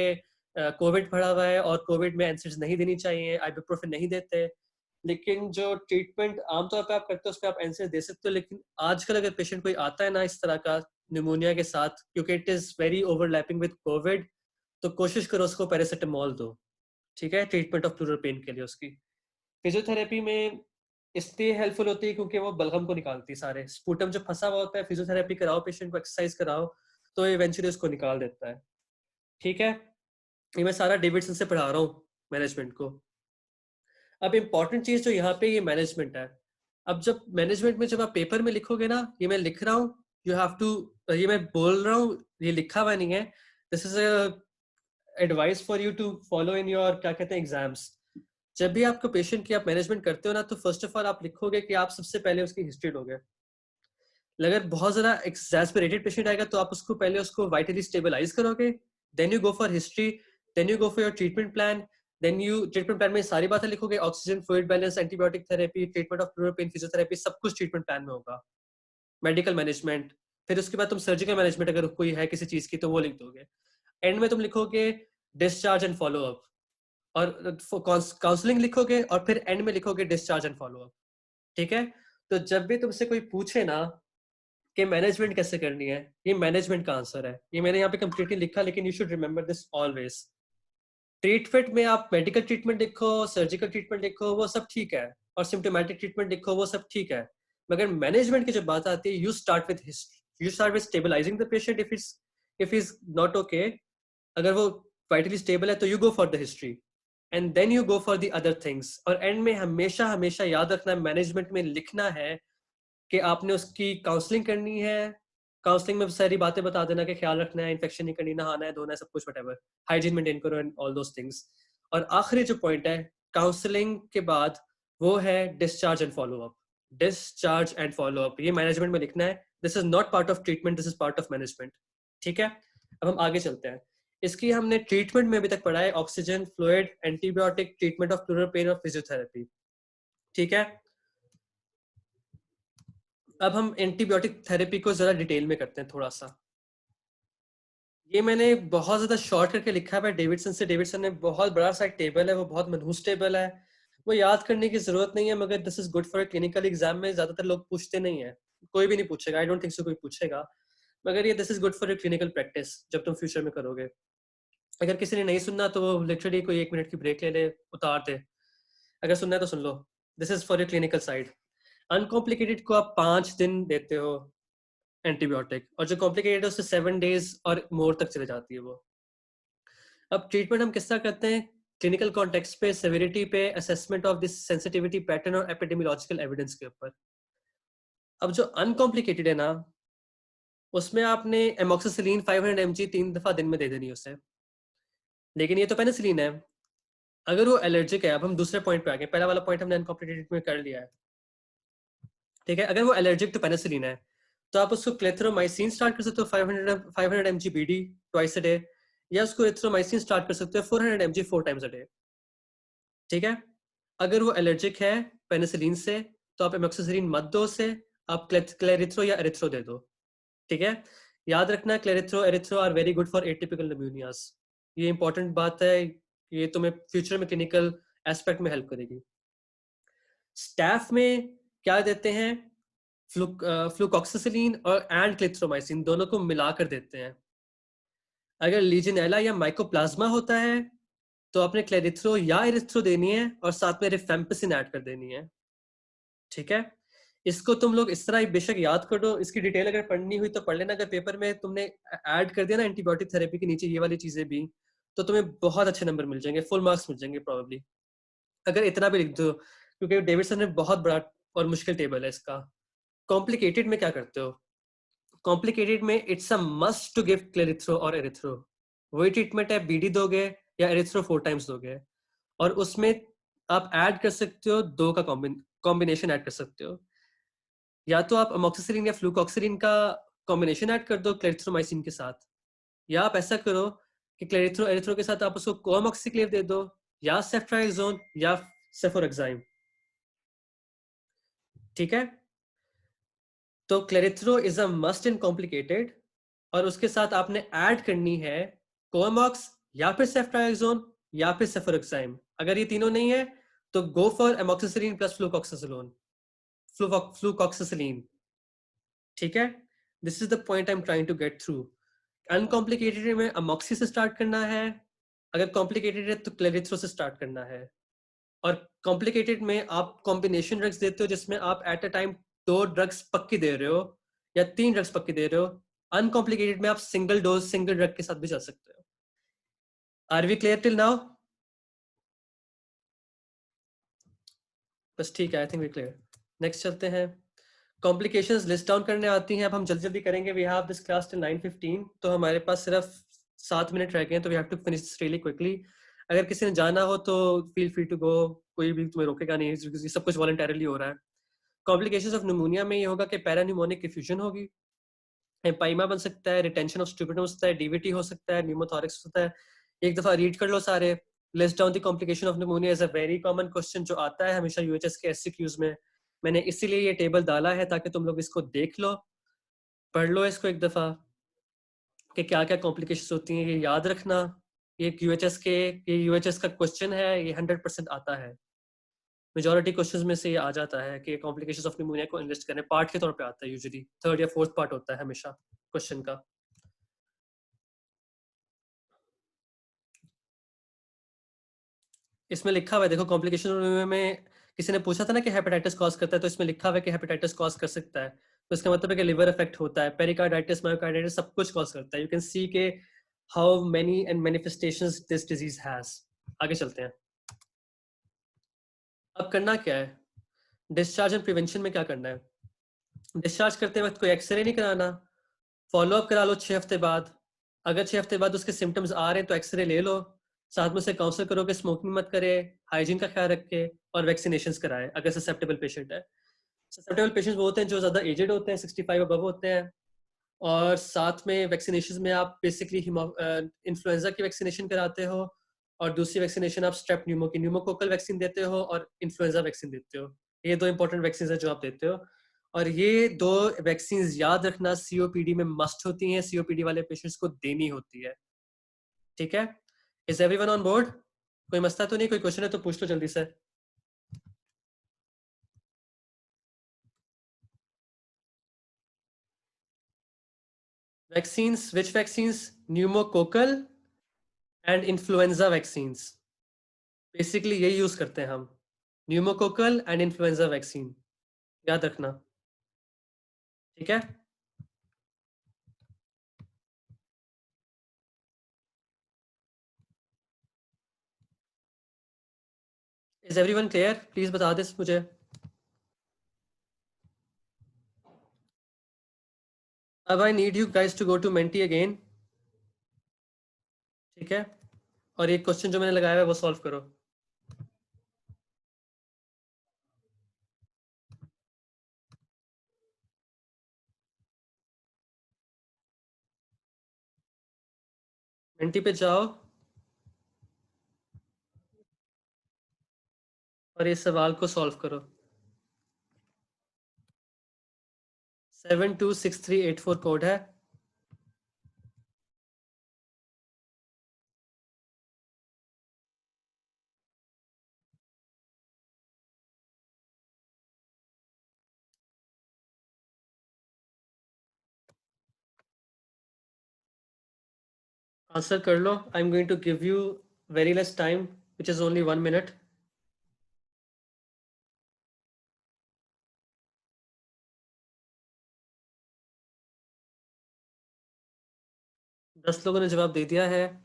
कोविड पड़ा हुआ है और कोविड में एनसेड्स नहीं देनी चाहिए, आइबुप्रोफेन नहीं देते। लेकिन जो ट्रीटमेंट आमतौर पे आप करते हो उस पर आप एनसेड दे सकते हो। लेकिन आजकल अगर पेशेंट कोई आता है ना इस तरह का निमोनिया के साथ, क्योंकि it is very overlapping with Covid, तो कोशिश करो उसको पैरासिटामोल दो। ठीक है, ट्रीटमेंट ऑफ प्लूरल पेन के लिए उसकी। फिजियोथेरेपी में इसलिए हेल्पफुल होती है क्योंकि वो बलगम को निकालती है सारे स्पूटम जो फंसा हुआ होता है, फिजियोथेरेपी कराओ पेशेंट को, एक्सरसाइज कराओ तो इवेंचुअली उसको निकाल देता है। ठीक है, ये मैं सारा डेविडसन से पढ़ा रहा हूँ मैनेजमेंट को। अब इंपॉर्टेंट चीज जो यहाँ पे ये मैनेजमेंट है। अब जब मैनेजमेंट में जब आप पेपर में लिखोगे ना, ये मैं लिख रहा हूँ, यू हैव टू, ये मैं बोल रहा हूँ, ये लिखा हुआ नहीं है, this is advice for you to follow in your क्या कहते हैं एग्जाम्स। जब भी आपको पेशेंट की आप मैनेजमेंट करते हो ना, तो फर्स्ट ऑफ ऑल आप लिखोगे कि आप सबसे पहले उसकी हिस्ट्री लोगे। अगर बहुत ज्यादा एक्सैस्परेटेड पेशेंट आएगा तो आप उसको पहले उसको वाइटली स्टेबलाइज करोगे, then you go for history, then you go for your treatment plan, then you treatment plan में सारी बातें लिखोगे, oxygen, fluid balance, antibiotic therapy, treatment of pain, physiotherapy, सब कुछ ट्रीटमेंट प्लान में होगा। मेडिकल मैनेजमेंट, फिर उसके बाद तुम सर्जिकल मैनेजमेंट अगर कोई है किसी चीज की तो वो लिख दोगे। एंड में तुम लिखोगे डिस्चार्ज एंड फॉलो अप, और काउंसलिंग लिखोगे, और फिर एंड में लिखोगे डिस्चार्ज एंड फॉलो अप। ठीक है, तो जब भी तुमसे कोई पूछे ना कि मैनेजमेंट कैसे करनी है, ये मैनेजमेंट का आंसर है। ये मैंने यहाँ पे कंप्लीटली लिखा, लेकिन you should remember this always. Treatment में आप मेडिकल ट्रीटमेंट लिखो, सर्जिकल ट्रीटमेंट लिखो, वो सब ठीक है, और सिम्टोमेटिक ट्रीटमेंट लिखो, वो सब ठीक है, मगर मैनेजमेंट की जब बात आती है, you start with history, you start with stabilising the patient. If is not okay, अगर वो वाइटली स्टेबल है तो you go for the history, and then you go for the other things. और एंड में हमेशा हमेशा याद रखना, मैनेजमेंट में लिखना है कि आपने उसकी काउंसलिंग करनी है। काउंसलिंग में सारी बातें बता देना कि ख्याल रखना है, इन्फेक्शन नहीं करनी, नहाना है, धोना है, सब कुछ, व्हाटएवर, हाइजीन मेंटेन करो एंड ऑल दोस थिंग्स। और आखिरी जो पॉइंट है काउंसलिंग के बाद, वो है discharge and follow up. Discharge and follow up, ये मैनेजमेंट में लिखना है। This is not part of treatment, this is part of management. ठीक है, अब हम आगे चलते हैं। इसकी हमने ट्रीटमेंट में अभी तक पढ़ा है oxygen, fluid, antibiotic, treatment of pleural pain और फिजियोथेरेपी। ठीक है, अब हम एंटीबायोटिक थेरेपी को जरा डिटेल में करते हैं थोड़ा सा। ये मैंने बहुत ज्यादा शॉर्ट करके लिखा है डेविडसन से। डेविडसन ने बहुत बड़ा सा एक टेबल है, वो बहुत मनहूस टेबल है, वो याद करने की जरूरत नहीं है, मगर this is good for clinical exam में। ज्यादातर लोग पूछते नहीं है, कोई भी नहीं पूछेगा, आई डोंट थिंक सो कोई पूछेगा, मगर ये this is good for clinical practice जब तुम फ्यूचर में करोगे। अगर किसी ने नहीं सुनना तो वो लिटरली कोई 1 मिनट की ब्रेक ले ले, उतार दे। अगर सुनना है तो सुन लो, this is for your clinical side. Uncomplicated को आप 5 दिन देते हो एंटीबायोटिक, और जो कॉम्प्लिकेटेड है उससे 7 डेज और मोर तक चले जाती है वो। अब ट्रीटमेंट हम किस तरह करते हैं, क्लिनिकल कॉन्टेक्स्ट पे, सेवेरिटी पे, assessment of this sensitivity pattern और एपिडेमियोलॉजिकल एविडेंस के ऊपर। अब जो अनकॉम्प्लिकेटेड है ना, उसमें आपने एमोक्सिसिलिन 500 mg 3 दफा दिन में दे देनी है उसे। लेकिन ये तो पेनिसिलिन है। अगर वो एलर्जिक है, अब हम दूसरे पॉइंट पे आ गए, पहला वाला पॉइंट हमने अनकॉम्प्लिकेटेड में कर लिया है। ठीक है, अगर वो एलर्जिक तो पेनिसिलिन है, तो आप उसको क्लेथ्रोमाइसिन स्टार्ट कर सकते हो 500 mg BD twice a day, या उसको एथ्रोमाइसिन स्टार्ट कर सकते हो 400 mg 4 टाइम्स अ डे। ठीक है, अगर वो एलर्जिक है पेनिसिलिन से, तो आप एमोक्सिसिलिन मत दो उसे, आप क्लेरिथ्रो या एरिथ्रो दे दो। ठीक है, याद रखना clarithro erythro are very good for atypical pneumonias. ये इंपॉर्टेंट बात है, ये तुम्हें फ्यूचर में क्लिनिकल एस्पेक्ट में हेल्प करेगी। स्टाफ में क्या देते हैं, फ्लूकॉक्सिसिलिन और एंड क्लिथ्रोमाइसिन दोनों को मिलाकर देते हैं। अगर लीजेनेला या माइकोप्लाज्मा होता है तो आपने क्लेरिथ्रो या एरिथ्रो देनी है, और साथ में रिफेम्पिसिन ऐड कर देनी है। ठीक है, इसको तुम लोग इस तरह बेशक याद कर दो, इसकी डिटेल अगर पढ़नी हुई तो पढ़ लेना। अगर पेपर में तुमने ऐड कर दिया ना एंटीबायोटिक थेरेपी के नीचे ये वाली चीजें भी, तो तुम्हें बहुत अच्छे नंबर मिल जाएंगे, फुल मार्क्स मिल जाएंगे प्रॉब्ली, अगर इतना भी लिख दो, क्योंकि डेविडसन ने बहुत बड़ा और मुश्किल टेबल है इसका। कॉम्प्लिकेटेड में क्या करते हो, कॉम्प्लिकेटेड में it's a must to give clarithro और एरिथ्रो। वही ट्रीटमेंट है, बीडी दोगे या एरिथ्रो 4 टाइम्स दोगे, और उसमें आप ऐड कर सकते हो दो का कॉम्बिनेशन ऐड कर सकते हो। या तो आप अमोक्सिसिलिन या फ्लूकॉक्सिलिन का कॉम्बिनेशन ऐड कर दो क्लेरिथ्रोमाइसिन के साथ, या आप ऐसा करो कि क्लेरिथ्रो एरिथ्रो के साथ आप उसको कोअमोक्सिक्लेव दे दो, या सेफ्ट्राइजोन या सेफोरेक्साइम। ठीक है, तो clarithro is a must in complicated, और उसके साथ आपने ऐड करनी है कोअमॉक्स या फिर सेफ्ट्राइजोन या फिर सेफोरेक्साइम। अगर ये तीनों नहीं है तो go for amoxicillin plus flucloxacillin, flucloxacillin. ठीक है, this is the point I am trying to get through. Uncomplicated में अमोक्सी से स्टार्ट करना है, अगर कॉम्प्लिकेटेड है तो क्लेरिथ्रो से स्टार्ट करना है। और कॉम्प्लिकेटेड में आप कॉम्बिनेशन ड्रग्स देते हो जिसमें आप एट अ टाइम 2 ड्रग्स पक्की दे रहे हो या 3 ड्रग्स पक्की दे रहे हो। अनकॉम्प्लिकेटेड में आप सिंगल डोज सिंगल ड्रग के साथ भी जा सकते हो। Are we clear till now? बस ठीक है, I think we clear. Next चलते हैं। कॉम्प्लिकेशंस लिस्ट डाउन करने आती हैं। अब हम जल्दी जल्दी करेंगे। We have this class till 9:15, तो हमारे पास सिर्फ 7 मिनट रह गए हैं, तो we have to finish this really quickly. अगर किसी ने जाना हो तो फील फ्री टू गो, कोई भी तुम्हें रोकेगा नहीं, क्योंकि सब कुछ वॉलंटरली हो रहा है। कॉम्प्लिकेशंस ऑफ निमोनिया में ये होगा कि पैरान्यूमोनिक इफ्यूजन होगी, एम्पाइमा बन सकता है, रिटेंशन ऑफ स्टूपिडम हो सकता है, डीवीटी हो सकता है, न्यूमोथोरिक्स हो सकता है। एक दफा रीड कर लो सारे। List down the complication of pneumonia is a very common question जो आता है हमेशा यूएचएस के एससीक्यूज में। मैंने इसीलिए ये टेबल डाला है ताकि तुम लोग इसको देख लो, पढ़ लो इसको एक दफा कि क्या क्या कॉम्प्लिकेशंस होती हैं, ये याद रखना। ये यूएचएस का क्वेश्चन है, ये 100% आता है। मेजॉरिटी क्वेश्चंस में से ये आ जाता है कि कॉम्प्लिकेशंस ऑफ निमोनिया को एनालिस्ट करने पार्ट के तौर पे आता है, यूजुअली 3rd या 4th पार्ट होता है हमेशा क्वेश्चन का। इसमें लिखा हुआ है, देखो कॉम्प्लिकेशन में किसी ने पूछा था ना कि हेपेटाइटिस कॉज करता है, तो इसमें लिखा हुआ है कि हेपेटाइटिस कॉज कर सकता है, तो इसका मतलब है कि लिवर इफेक्ट होता है, पेरिकार्डाइटिस मायोकार्डाइटिस सब कुछ कॉज करता है। यू कैन सी के how many and manifestations this disease has. आगे चलते हैं। अब करना क्या है, डिस्चार्ज एंड प्रिवेंशन में क्या करना है। डिस्चार्ज करते वक्त कोई एक्सरे नहीं कराना, फॉलोअप करा लो 6 हफ्ते बाद। अगर 6 हफ्ते बाद उसके सिम्टम्स आ रहे हैं तो एक्सरे ले लो, साथ में से काउंसल करो कि स्मोकिंग मत करे, हाइजीन का ख्याल रखे और वैक्सीनेशन कराए अगर ससेप्टेबल पेशेंट है। ससेप्टेबल पेशेंट्स वो होते हैं जो ज़्यादा एजेड होते हैं, 65 अबव होते हैं। और साथ में वैक्सीनेशन में आप बेसिकली इन्फ्लुएंजा की वैक्सीनेशन कराते हो, और दूसरी वैक्सीनेशन आप स्ट्रेप न्यूमो की न्यूमोकोकल वैक्सीन देते हो और इन्फ्लुएंजा वैक्सीन देते हो। ये 2 इंपॉर्टेंट वैक्सीन है जो आप देते हो, और ये 2 वैक्सीन याद रखना सीओपीडी में मस्ट होती हैं, सीओपीडी वाले पेशेंट्स को देनी होती है। ठीक है, इज एवरीवन ऑन बोर्ड? कोई मसला तो नहीं, कोई क्वेश्चन है तो पूछ लो जल्दी से। Vaccines, which vaccines? Pneumococcal and influenza vaccines, basically यही यूज करते हैं हम, न्यूमोकोकल एंड इन्फ्लुएंजा वैक्सीन, याद रखना। ठीक है, इज एवरीवन क्लियर? प्लीज बता दे मुझे। अब I need you guys to go to Menti again. ठीक है, और एक क्वेश्चन जो मैंने लगाया है वो सॉल्व करो। मेंटी पे जाओ और इस सवाल को सॉल्व करो। 726384 कोड है। आंसर कर लो। I am going to give you very less time, which is only 1 minute. दस लोगों ने जवाब दे दिया है।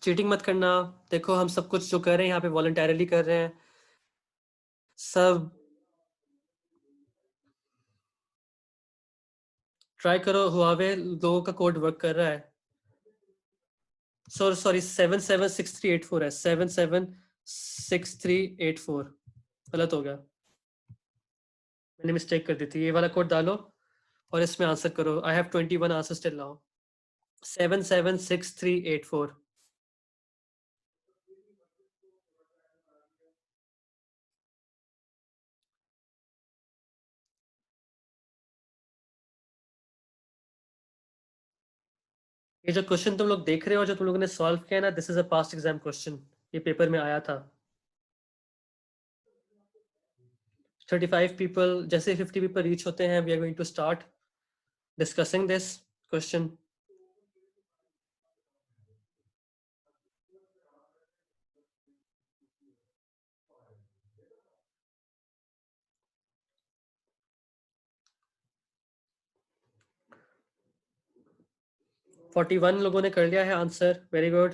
चीटिंग मत करना। देखो हम सब कुछ जो कर रहे हैं यहाँ पे वॉलंटरली कर रहे हैं सब। ट्राई करो, हुआवे लोगों का कोड वर्क कर रहा है। सॉरी, 776384 है, 776384 गलत हो गया, मैंने मिस्टेक कर दी थी। ये वाला कोड डालो और इसमें आंसर करो। I have 21 answers till now. 776384। ये जो क्वेश्चन तुम लोग देख रहे हो, जो तुम लोगों ने सॉल्व किया ना, this is a past exam question, ये पेपर में आया था। 35 पीपल, जैसे 50 पीपल रीच होते हैं, we are going to start discussing this question. 41 लोगों ने कर लिया है आंसर, वेरी गुड।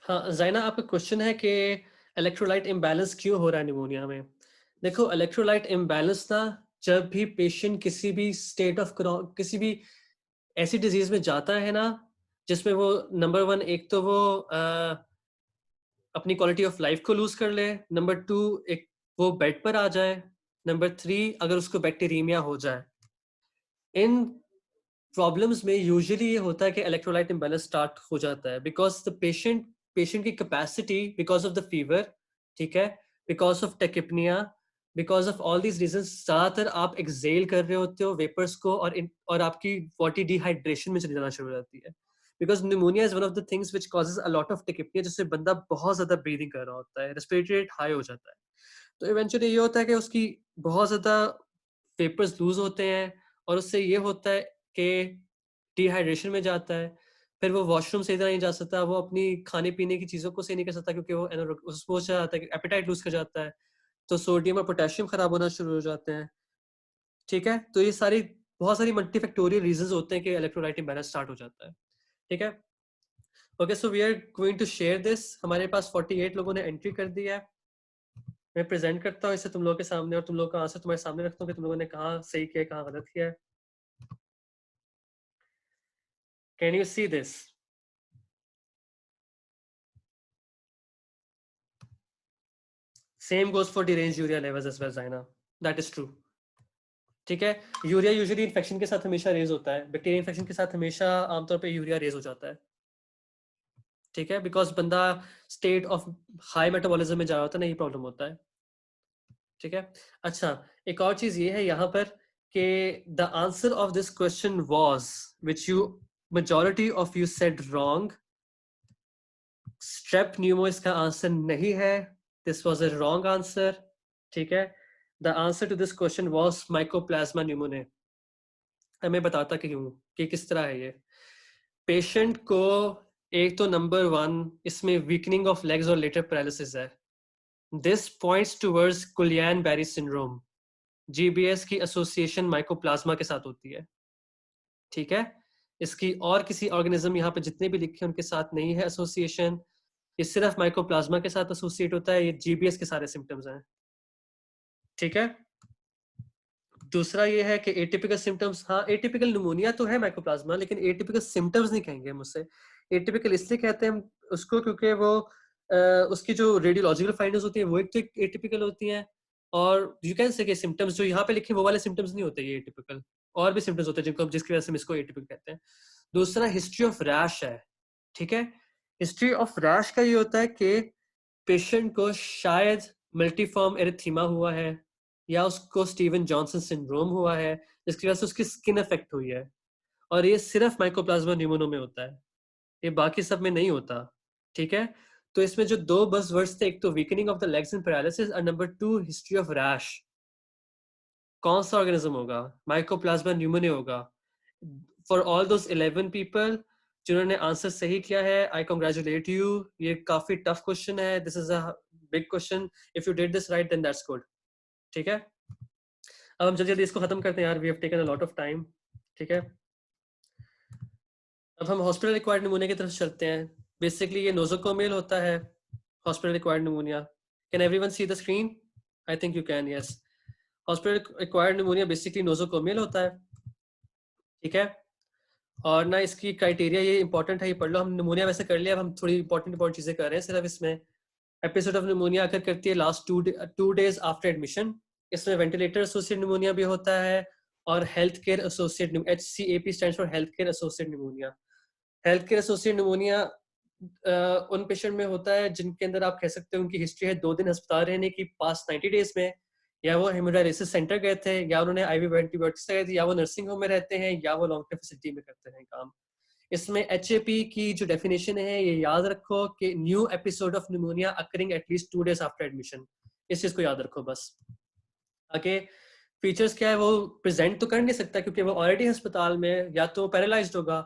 हाँ जाइना, आपका क्वेश्चन है कि इलेक्ट्रोलाइट इम्बैलेंस क्यों हो रहा है निमोनिया में। देखो इलेक्ट्रोलाइट इम्बैलेंस ना, जब भी पेशेंट किसी भी स्टेट ऑफ किसी भी ऐसी डिजीज में जाता है ना, जिसमें वो नंबर वन, एक तो वो अपनी क्वालिटी ऑफ लाइफ को लूज कर ले, नंबर टू एक वो बेड पर आ जाए, नंबर थ्री अगर उसको बैक्टीरियमिया हो जाए। इन प्रॉब्लम्स में यूजुअली ये होता है कि इलेक्ट्रोलाइट इम्बैलेंस स्टार्ट हो जाता है बिकॉज द पेशेंट की capacity, because of the fever, ठीक है, because of tachypnoea, because of all these reasons, ज्यादातर आप एक्सेल कर रहे होते हो वेपर्स को, और आपकी बॉडी डिहाइड्रेशन में चली जाना शुरू हो जाती है। Because pneumonia is one of the things which causes a lot of tachypnoea, जिससे बंदा बहुत ज्यादा ब्रीदिंग कर रहा होता है, रेस्पिरेटरी रेट हाई हो जाता है। तो इवेंचुअली ये होता है कि उसकी बहुत ज्यादा वेपर्स लूज होते हैं, और उससे ये होता है कि डिहाइड्रेशन में जाता है। फिर वो वॉशरूम सही तरह नहीं जा सकता, वो अपनी खाने पीने की चीज़ों को सही नहीं कर सकता, क्योंकि वो उसको हो जाता है कि एपेटाइट लूज कर जाता है, तो सोडियम और पोटेशियम खराब होना शुरू हो जाते हैं। ठीक है, तो ये सारी बहुत सारी मल्टीफैक्टोरियल रीजंस होते हैं कि इलेक्ट्रोलाइट इम्बैलेंस स्टार्ट हो जाता है। ठीक है, okay, so we are going to share this. हमारे पास 48 लोगों ने एंट्री कर दी है। मैं प्रेजेंट करता हूँ इसे तुम लोगों के सामने, और तुम लोग का आंसर तुम्हारे सामने रखता हूँ कि तुम लोगों ने कहाँ सही किया, कहाँ गलत किया है। Can you see this? Same goes for deranged urea levels as well, Zaina. That is true. ठीक है, यूरिया यूजुअली इन्फेक्शन के साथ हमेशा रेज होता है, बैक्टीरिया इन्फेक्शन के साथ हमेशा आमतौर पे यूरिया रेज हो जाता है। ठीक है, बिकॉज बंदा स्टेट ऑफ हाई मेटाबॉलिज्म में जा रहा होता है ना, ये प्रॉब्लम होता है। ठीक है, अच्छा, एक और चीज ये है यहाँ पर कि the answer of this question was, which you majority of you said wrong. Strep pneumo इसका आंसर नहीं है, this was a wrong answer. ठीक है, the answer to this question was mycoplasma pneumonia. मैं बताता क्यों, कि किस तरह है ये। पेशेंट को एक तो नंबर वन इसमें वीकनिंग ऑफ लेग्स और लेटर पैरालिसिस है। This points towards Guillain Barre syndrome. GBS की एसोसिएशन माइकोप्लाज्मा के साथ होती है। ठीक है, इसकी और किसी ऑर्गेनिज्म यहाँ पे जितने भी लिखे उनके साथ नहीं है एसोसिएशन, ये सिर्फ माइकोप्लाज्मा के साथ एसोसिएट होता है। ये जीबीएस के सारे सिम्टम्स हैं। ठीक है, दूसरा ये है कि एटिपिकल सिम्टम्स, हाँ एटिपिकल निमोनिया तो है माइकोप्लाज्मा, लेकिन एटिपिकल सिम्टम्स नहीं कहेंगे हम उससे। एटिपिकल इसलिए कहते हैं हम उसको क्योंकि वो उसकी जो रेडियोलॉजिकल फाइंडिंग्स होती है वो एक तो एटिपिकल होती हैं, और यू कैन से सिम्टम्स जो यहाँ पे लिखे वो वाले सिम्टम्स नहीं होते ये एटिपिकल, और भी सिम्टम्स होते हैं जिनको जिसकी वजह से हम इसको एटिपिकल कहते हैं। दूसरा हिस्ट्री ऑफ रैश है। ठीक है, हिस्ट्री ऑफ रैश का ये होता है कि पेशेंट को शायद मल्टीफॉर्म एरिथीमा हुआ है, या उसको स्टीवन जॉनसन सिंड्रोम हुआ है, जिसकी वजह से उसकी स्किन अफेक्ट हुई है, और ये सिर्फ माइकोप्लाज्मा न्यूमोनो में होता है, ये बाकी सब में नहीं होता। ठीक है, तो इसमें जो दो बस वर्ड्स थे, एक तो weakening of the legs and paralysis, और number two history of rash. कौन सा ऑर्गेनिज्म होगा? माइकोप्लाज्मा न्यूमोनिया होगा। फॉर ऑल दोस 11 पीपल जिन्होंने आंसर सही किया है, आई कॉन्ग्रेचुलेट यू। ये काफी टफ क्वेश्चन है, this is a big question. If you did this right then that's good. ठीक है, अब हम जल्दी जल्दी इसको खत्म करते हैं यार, we have taken a lot of time. ठीक है, अब हम हॉस्पिटल रिक्वायर्ड निमोनिया की तरफ चलते हैं। बेसिकली ये नोजोकोमियल होता है, hospital required pneumonia. Can everyone see the screen? I think you can, yes. Hospital required pneumonia basically nosocomial होता है। ठीक है, और ना इसकी क्राइटेरिया ये इंपॉर्टेंट है, ये पढ़ लो। हम निमोनिया वैसे कर लिया, अब हम थोड़ी इंपॉर्टेंट चीजें कर रहे हैं सिर्फ इसमें। एपिसोड ऑफ निमोनिया अगर करती है लास्ट 2 days आफ्टर एडमिशन। इसमें वेंटिलेटर एसोसिएटेड निमोनिया भी होता है, और health care associated, HCAP stands for health care associated pneumonia. Health care associated pneumonia उन पेशेंट में होता है जिनके अंदर आप कह सकते हो उनकी हिस्ट्री है 2 दिन अस्पताल रहने की पास्ट 90 डेज में, या वो हेमोडायलिसिस सेंटर गए थे, या उन्होंने IV एंटीबायोटिक्स लगाए थे, या वो नर्सिंग होम में रहते हैं, या वो लॉन्ग टर्म फैसिलिटी में करते हैं काम। इसमें HAP की जो डेफिनेशन है ये याद रखो कि new episode of pneumonia occurring at least 2 days after admission. इस चीज को याद रखो बस। आगे फीचर्स क्या है, वो प्रेजेंट तो कर नहीं सकता क्योंकि वो ऑलरेडी अस्पताल में, या तो पैरालाइज्ड होगा,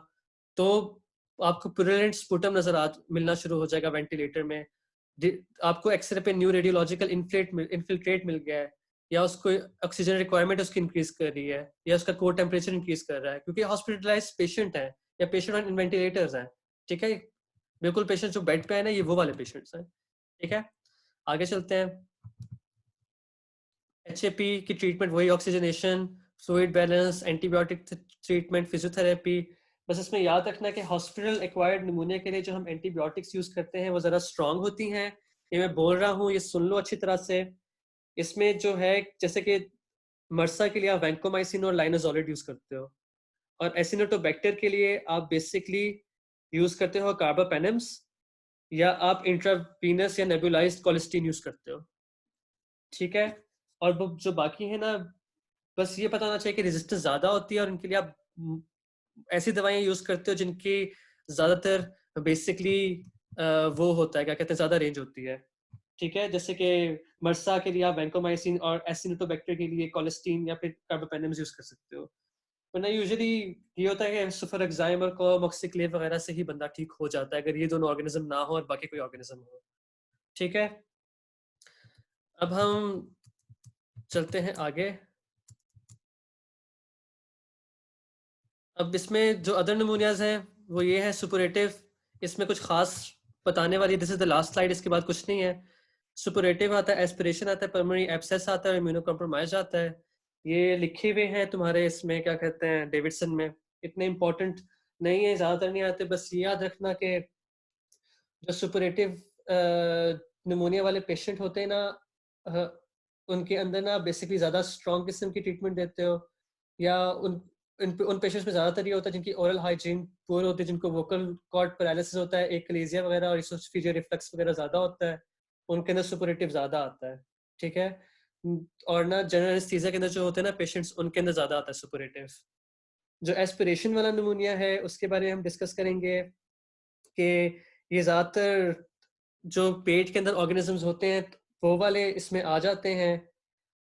तो आपको प्यूरेंट स्पुटम नजर आ मिलना शुरू हो जाएगा वेंटिलेटर में। आपको एक्सरे पे न्यू रेडियोलॉजिकल इन्फिल्ट्रेट मिल गया है, या उसको ऑक्सीजन रिक्वायरमेंट उसकी इंक्रीज कर रही है, या उसका कोर टेम्परेचर इंक्रीज कर रहा है, क्योंकि हॉस्पिटलाइज पेशेंट है या पेशेंट ऑन वेंटिलेटर्स हैं। ठीक है, बिल्कुल पेशेंट जो बेड पे है ना, ये वो वाले पेशेंट्स हैं। ठीक है, आगे चलते हैं। HAP की ट्रीटमेंट वही oxygenation, fluid balance, antibiotic treatment, physiotherapy. बस इसमें याद रखना कि हॉस्पिटल एक्वायर्ड निमोनिया के लिए जो हम एंटीबायोटिक्स यूज करते हैं वो ज़रा स्ट्रांग होती हैं। ये मैं बोल रहा हूँ, ये सुन लो अच्छी तरह से। इसमें जो है, जैसे कि मर्सा के लिए आप वैंकोमाइसिन और लाइनोजोलिड यूज करते हो, और एसिनोटोबैक्टर के लिए आप बेसिकली यूज करते हो कार्बापेनम्स, या आप इंट्रावीनस या नेबुलाइज्ड कोलिस्टीन यूज करते हो। ठीक है, और वो जो बाकी है ना, बस ये पता होना चाहिए कि रेजिस्टेंस ज्यादा होती है, और इनके लिए आप ऐसी दवाइयां यूज करते हो जिनकी ज्यादातर बेसिकली वो होता है, क्या कहते हैं, ज्यादा रेंज होती है। ठीक है, जैसे कि मर्सा के लिए आप वैंकोमाइसिन, और एसिनोटोबैक्टर के लिए कोलिस्टीन या फिर कार्बापेनम्स यूज कर सकते हो। वरना यूजुअली ये होता है कि सुफरक्साइम और कोमोक्सिक्लेव वगैरह से ही बंदा ठीक हो जाता है, अगर ये दोनों ऑर्गेनिज्म ना हो और बाकी कोई ऑर्गेनिज्म हो। ठीक है, अब हम चलते हैं आगे। अब इसमें जो अदर नमूनियाज हैं वो ये है सुपरेटिव। इसमें कुछ खास बताने वाली, this is the last slide, इसके बाद कुछ नहीं है। सुपरेटिव आता है, एस्पिरेशन आता है, पल्मोनरी एब्सेस आता है, इम्यूनो कॉम्प्रोमाइज आता है। ये लिखे हुए हैं तुम्हारे इसमें, क्या कहते हैं, डेविडसन में। इतने इंपॉर्टेंट नहीं है, ज्यादातर नहीं आते। बस ये याद रखना कि जो सुपरेटिव निमोनिया वाले पेशेंट होते हैं ना, उनके अंदर ना बेसिकली ज़्यादा स्ट्रॉन्ग किस्म की ट्रीटमेंट देते हो, या उन पेशेंट्स में ज़्यादातर ये होता है जिनकी ओरल हाइजीन पुअर होती है, जिनको वोकल कॉर्ड पैरालिसिस होता है, एकलेजिया वगैरह और इसोफेजियल रिफ्लक्स वगैरह ज़्यादा होता है, उनके अंदर सुपरेटिव ज़्यादा आता है। ठीक है, और ना जनरल एनेस्थीसिया के अंदर जो होते हैं ना पेशेंट्स, उनके अंदर ज़्यादा आता है सुपरेटिव। जो एस्पिरेशन वाला निमोनिया है उसके बारे में हम डिस्कस करेंगे कि ये ज़्यादातर जो पेट के अंदर ऑर्गेनिजम्स होते हैं वो वाले इसमें आ जाते हैं।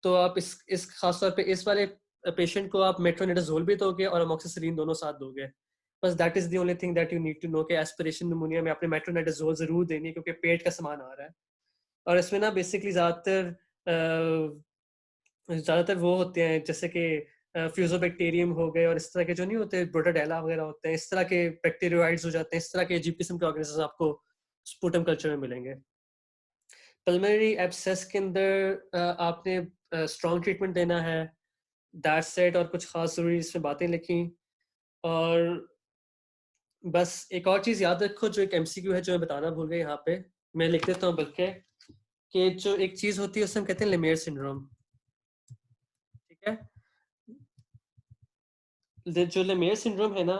तो आप इस खास तौर पे इस वाले पेशेंट को आप मेट्रोनिडाजोल भी दोगे और अमोक्सिसिलिन दोनों साथ दोगे। बस that is the only thing that you need to know कि एस्पिरेशन निमोनिया में आपने मेट्रोनिडाजोल जरूर देनी है, क्योंकि पेट का सामान आ रहा है। और इसमें ना बेसिकली ज़्यादातर वो होते हैं जैसे कि फ्यूजोबैक्टीरियम हो गए, और इस तरह के जो नहीं होते, ब्रोटाडेला वगैरह होते हैं, इस तरह के बैक्टीरियोइड्स हो जाते हैं, इस तरह के अजीब किस्म के ऑर्गेनिजम्स आपको स्पुटम कल्चर में मिलेंगे। पल्मोनरी एब्सेस के अंदर आपने स्ट्रॉन्ग ट्रीटमेंट देना है, दैट सेट, और कुछ खास जरूरी इसमें बातें लिखी। और बस एक और चीज़ याद रखो, जो एक MCQ है जो मैं बताना भूल गया यहाँ पे, मैं लिख देता हूँ बल्कि, कि जो एक चीज़ होती है उसे हम कहते हैं लेमेयर सिंड्रोम। ठीक है, जो लेमेयर सिंड्रोम है ना,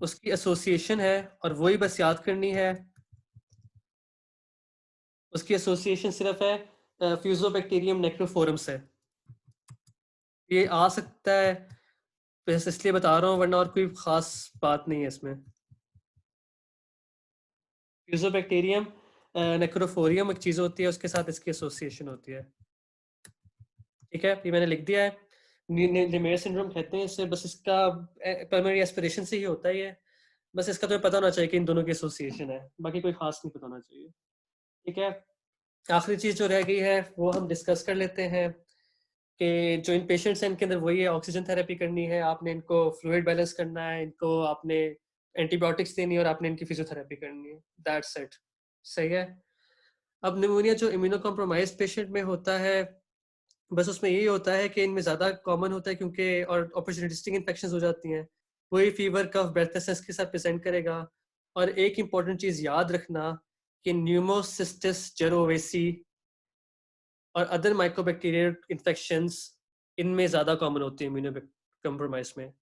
उसकी एसोसिएशन है, और वही बस याद करनी है। उसकी एसोसिएशन सिर्फ है फ्यूजोबैक्टीरियम नेक्रोफोरम से। ये आ सकता है, बस इसलिए बता रहा हूँ, वरना और कोई खास बात नहीं है इसमें। फ्यूजोबैक्टीरियम नेक्रोफोरियम एक चीज होती है, उसके साथ इसकी एसोसिएशन होती है। ठीक है, ये मैंने लिख दिया है। लेमेयर सिंड्रोम कहते हैं इससे, बस इसका प्राइमरी एस्पिरेशन से ही होता है ये। बस इसका तुम्हें पता होना चाहिए कि इन दोनों की एसोसिएशन है, बाकी कोई खास नहीं पता होना चाहिए। ठीक है, आखिरी चीज जो रह गई है वो हम डिस्कस कर लेते हैं, कि जो इन पेशेंट्स हैं इनके अंदर वही है, ऑक्सीजन थेरेपी करनी है, आपने इनको फ्लूइड बैलेंस करना है, इनको आपने एंटीबायोटिक्स देनी है, और आपने इनकी फिजियोथेरेपी करनी है। That's it. सही है। अब निमोनिया जो इम्यूनो कॉम्प्रोमाइज पेशेंट में होता है, बस उसमें यही होता है कि इनमें ज़्यादा कॉमन होता है, क्योंकि और अपॉर्चुनिटिस्टिक इन्फेक्शन हो जाती हैं। वही फीवर, कफ, ब्रेथलेसनेस के साथ प्रेजेंट करेगा। और एक इम्पॉर्टेंट चीज़ याद रखना कि न्यूमोसिस्टिस जेरोवेसी और अदर माइक्रोबैक्टीरियल इन्फेक्शंस इनमें ज़्यादा कॉमन होती है इम्यूनो कॉम्प्रोमाइज में।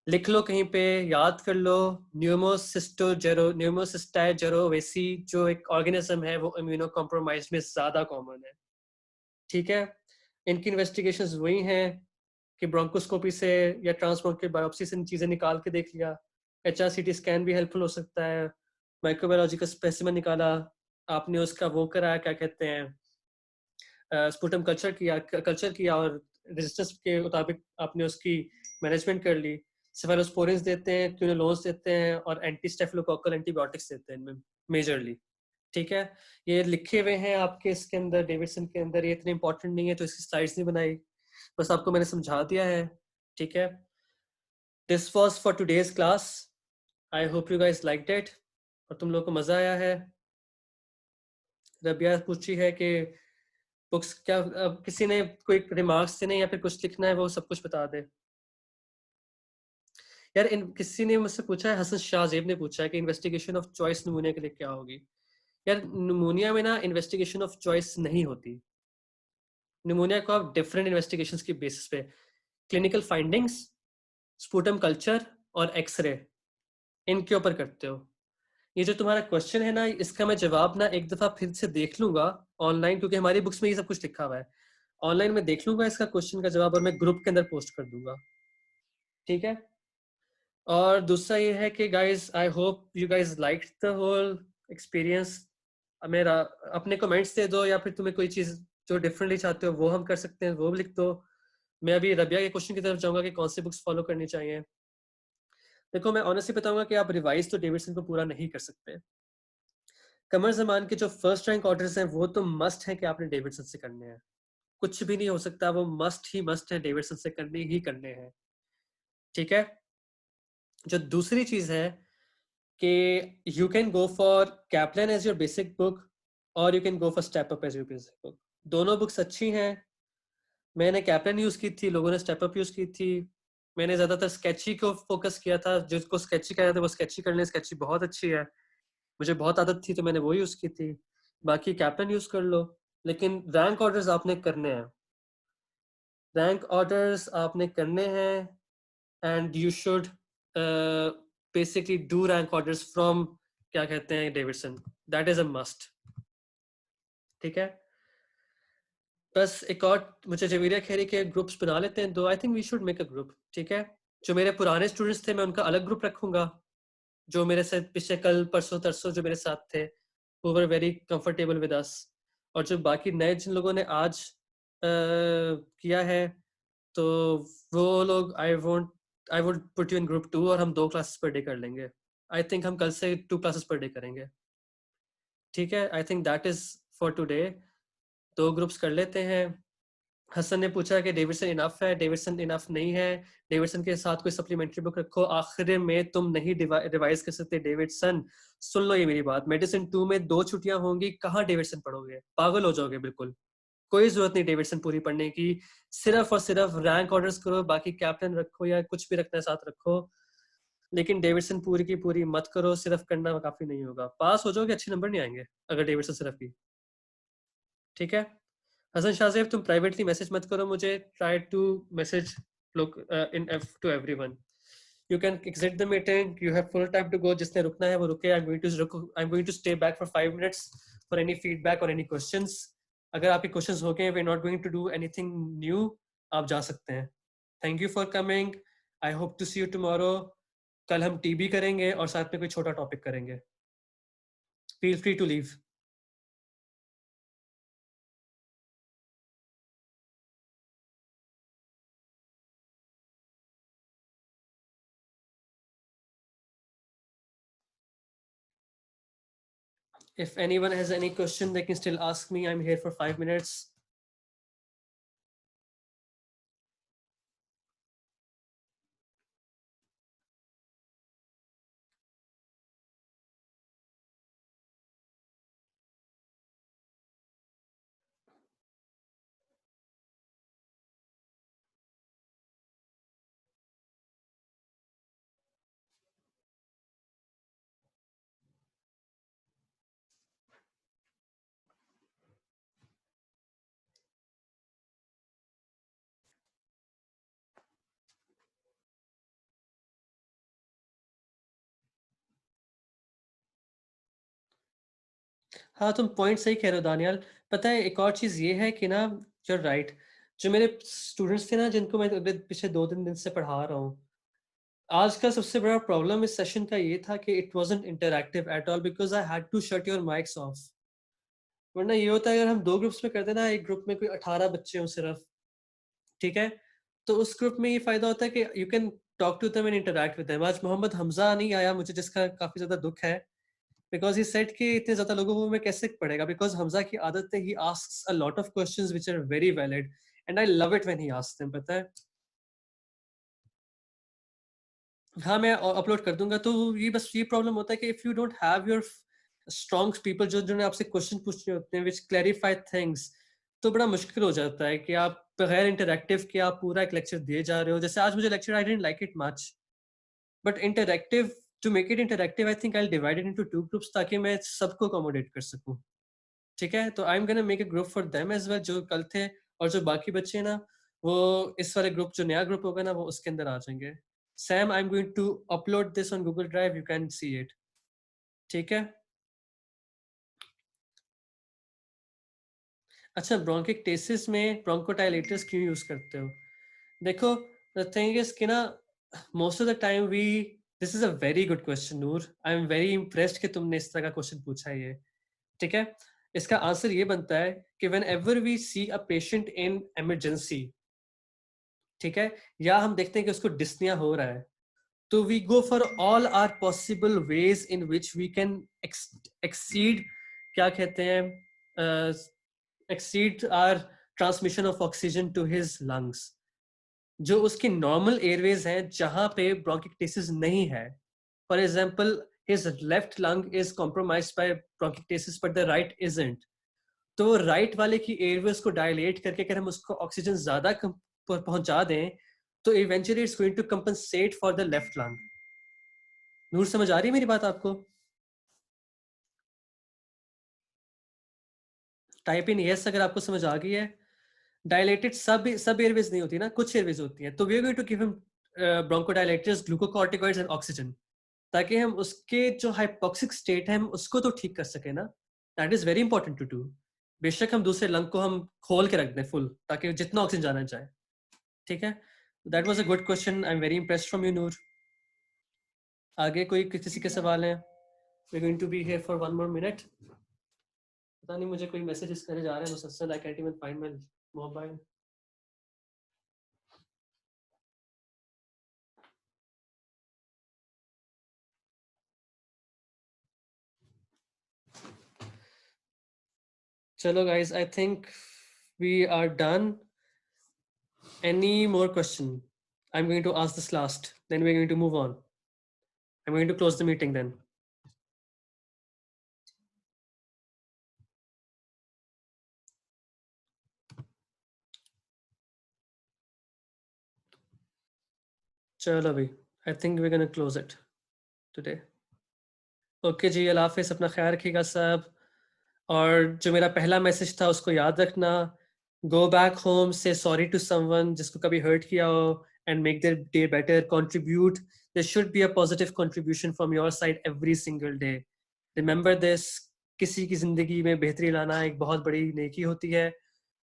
लिख लो कहीं पे, याद कर लो, न्यूमोसिस्टाई जेरोवेसी जो एक ऑर्गेनिज्म है वो इम्यूनो कॉम्प्रोमाइज में ज़्यादा कॉमन है। ठीक है, इनकी इन्वेस्टिगेशंस वही हैं कि ब्रोंकोस्कोपी से या ट्रांसब्रोंकियल बायोप्सी से इन चीज़ें निकाल के देख लिया। HRCT स्कैन भी हेल्पफुल हो सकता है। माइक्रोबायोलॉजिकल स्पेसिमेन निकाला, आपने उसका वो कराया, क्या कहते हैं, स्पुटम कल्चर किया, और रेजिस्टेंस के मुताबिक आपने उसकी मैनेजमेंट कर ली। सेफालोस्पोरिन्स देते हैं, क्विनोलोन्स देते हैं और एंटी स्टेफिलोकोकल एंटीबायोटिक्स देते हैं इनमें मेजरली। ठीक है, ये लिखे हुए हैं आपके इसके अंदर डेविडसन के अंदर। ये इतने इंपॉर्टेंट नहीं है तो इसकी स्लाइड्स नहीं बनाई, बस आपको मैंने समझा दिया है। ठीक है, this was for today's class. I hope you guys liked it और तुम लोगों को मजा आया है। रबिया पूछी है कि बुक्स क्या, अब किसी ने कोई रिमार्क्स देने या फिर कुछ लिखना है वो सब कुछ बता दे यार। इन किसी ने मुझसे पूछा है, हसन शाहजेब ने पूछा है कि इन्वेस्टिगेशन ऑफ चॉइस नमूने के लिए क्या होगी। यार निमोनिया में ना इन्वेस्टिगेशन ऑफ चॉइस नहीं होती। निमोनिया को आप डिफरेंट इन्वेस्टिगेशंस की बेसिस पे क्लिनिकल फाइंडिंग्स, स्पूटम कल्चर और एक्सरे इनके ऊपर करते हो। ये जो तुम्हारा क्वेश्चन है ना, इसका मैं जवाब ना एक दफा फिर से देख लूंगा ऑनलाइन, क्योंकि हमारी बुक्स में ये सब कुछ लिखा हुआ है। ऑनलाइन में देख लूंगा इसका क्वेश्चन का जवाब और मैं ग्रुप के अंदर पोस्ट कर दूंगा। ठीक है, और दूसरा ये है कि guys I hope you guys like the whole experience. मेरा अपने कमेंट्स दे दो, या फिर तुम्हें कोई चीज जो डिफरेंटली चाहते हो वो हम कर सकते हैं, वो भी लिख दो। मैं अभी रबिया के क्वेश्चन की तरफ जाऊंगा कि कौन सी बुक्स फॉलो करनी चाहिए। देखो मैं ऑनेस्टली बताऊंगा कि आप रिवाइज तो डेविडसन को पूरा नहीं कर सकते। कमर जमान के जो फर्स्ट रैंक ऑर्डर्स हैं वो तो मस्ट है कि आपने डेविडसन से करने हैं, कुछ भी नहीं हो सकता, वो मस्ट ही मस्ट है, डेविडसन से करने ही करने हैं। ठीक है, जो दूसरी चीज है कि you can go for Kaplan as your basic book और you can go for step up as your basic book. दोनों बुक्स अच्छी हैं। मैंने कैपलन यूज की थी, लोगों ने स्टेप अप यूज की थी। मैंने ज्यादातर स्केची को फोकस किया था, जिसको स्केची कह रहे थे वो स्केची कर लें, स्केची बहुत अच्छी है, मुझे बहुत आदत थी तो मैंने वो यूज की थी। बाकी कैप्टन यूज कर लो, लेकिन रैंक ऑर्डर्स आपने करने हैं, रैंक ऑर्डर्स आपने करने हैं and you should basically do rank orders from क्या कहते हैं Davidson, that is a must. ठीक है, बस एक और मुझे जवेरिया खेरी के ग्रुप्स बना लेते हैं दो, I think we should make a group. ठीक है, जो मेरे पुराने स्टूडेंट्स थे मैं उनका अलग ग्रुप रखूंगा, जो मेरे साथ पिछले कल परसों तरसों जो मेरे साथ थे वो were very comfortable with us, और जो बाकी नए जिन लोगों ने आज किया है तो वो लोग I would put you in group 2 और हम 2 क्लासेस पर डे कर लेंगे। आई थिंक हम कल से 2 क्लासेस पर डे करेंगे। ठीक है, I think that is for today. 2 groups कर लेते हैं। हसन ने पूछा कि डेविडसन इनफ है, डेविडसन इनफ नहीं है, डेविडसन के साथ कोई सप्लीमेंट्री बुक रखो, आखिर में तुम नहीं रिवाइज कर सकते डेविडसन। सुन लो ये मेरी बात, मेडिसिन 2 में 2 छुट्टियां होंगी, कहाँ डेविडसन पढ़ोगे, पागल हो जाओगे बिल्कुल। कोई जरूरत नहीं डेविडसन पूरी पढ़ने की, सिर्फ और सिर्फ रैंक ऑर्डर्स करो, बाकी कैप्टन रखो या कुछ भी रखना है साथ रखो, लेकिन डेविडसन पूरी की पूरी मत करो, सिर्फ करना काफी नहीं होगा, पास हो जाओगे अच्छे नंबर नहीं आएंगे अगर डेविडसन सिर्फ की। ठीक है, हसन शाहजेब तुम प्राइवेटली मैसेज मत करो मुझे, ट्राई टू मैसेज लोग in to everyone. You can exit the meeting, you have full time to go, जिसने रुकना है वो रुके। I am going to stay back for 5 minutes for any feedback और एनी क्वेश्चंस। अगर आपके क्वेश्चंस हो गए, we are not going to do anything new, आप जा सकते हैं। Thank you for coming, I hope to see you tomorrow. कल हम टीबी करेंगे और साथ में कोई छोटा टॉपिक करेंगे। Feel free to leave. If anyone has any question, they can still ask me. I'm here for 5 minutes. हाँ तुम पॉइंट सही कह रहे हो दानियाल। पता है एक और चीज ये है कि ना, you're राइट, जो मेरे स्टूडेंट्स थे ना जिनको मैं अगले पिछले 2-3 दिन से पढ़ा रहा हूँ, आज का सबसे बड़ा प्रॉब्लम इस सेशन का ये था कि it wasn't interactive at all because I had to shut your mics off. वरना ये होता है अगर हम 2 ग्रुप्स में करते ना, एक ग्रुप में कोई 18 बच्चे हों सिर्फ, ठीक है, तो उस ग्रुप में ये फायदा होता है कि you can talk to them and interact with them. आज मोहम्मद हमजा नहीं आया मुझे, जिसका काफी ज्यादा दुख है, बिकॉज ही सेड कि इतने ज्यादा लोगों को मैं कैसे पढ़ेगा, बिकॉज हमजा की आदत है, he asks a lot of questions which are very valid and I love it when he asks them, पता है। हाँ, मैं अपलोड कर दूंगा। तो ये बस ये प्रॉब्लम होता है कि if you don't have your strong people जो जिन्होंने आपसे क्वेश्चन पूछने होते हैं विच क्लैरिफाई थिंग्स, तो बड़ा मुश्किल हो जाता है कि आप बगैर इंटरैक्टिव के आप पूरा एक लेक्चर दिए जा रहे हो। जैसे आज मुझे lecture I didn't like it much, but interactive, to make it interactive I think I will divide it into 2 groups ताकि मैं सबको अकोमोडेट कर सकूं। ठीक है, तो I am gonna make a group for them as well, जो कल थे, और जो बाकी बच्चे हैं ना, वो इस वाले ग्रुप, जो नया ग्रुप होगा ना, वो उसके अंदर आ जाएंगे। Sam, I am going to upload this on Google Drive, you can see it. ठीक है। अच्छा, ब्रोंकिक्टेसिस में ब्रोंकोडायलेटर्स क्यों यूज करते हो? देखो, द थिंग इज कि ना, most of the time we, this is a very good question Noor, I am very impressed कि तुमने इस तरह का क्वेश्चन पूछा है ये। ठीक है, इसका आंसर ये बनता है कि whenever we see a patient in emergency, ठीक है, या हम देखते हैं कि उसको डिस्निया हो रहा है, तो we go for all our possible ways in which we can exceed, क्या कहते हैं, exceed our transmission of oxygen to his lungs, जो उसकी नॉर्मल एयरवेज हैं जहां पे ब्रोंकिक्टेसिस नहीं है। For example, his left lung is compromised by bronchiectasis but the right isn't, तो राइट वाले की एयरवेज को डायलेट करके अगर हम उसको ऑक्सीजन ज्यादा पहुंचा दें, तो eventually it's going to compensate for the left lung. Noor, समझ आ रही है मेरी बात आपको? टाइप इन यस अगर आपको समझ आ गई है। डायलेटेड सब एयरवेज नहीं होती ना, कुछ एयरवेज होती है, तो we are going to give him bronchodilators, glucocorticoids and oxygen, ताकि हम उसके जो हाइपोक्सिक स्टेट है हम उसको तो ठीक कर सके ना। That is very important to do. बेशक हम दूसरे लंग को हम खोल के रख दें फुल, ताकि जितना ऑक्सीजन जाना चाहे। ठीक है, that was a good question, I am very impressed from you Noor. आगे कोई किसी के सवाल हैं? We going to be here for 1 more minute। पता नहीं मुझे कोई मैसेजेस करे जा रहे हैं मुसलसल, I can't even find my mobile. चलो guys, I think we are done. Any more question? I'm going to ask this last, then we're going to move on. I'm going to close the meeting then. चलो भाई, I think we're going to close it today. Okay जी, अल्लाह हाफिज़, अपना ख्याल रखिएगा सब। और जो मेरा पहला मैसेज था उसको याद रखना, go back home, say sorry to someone जिसको कभी हर्ट किया हो, and make their day better, contribute, there should be a positive contribution from your side every single day. Remember this, किसी की जिंदगी में बेहतरी लाना एक बहुत बड़ी नेकी होती है,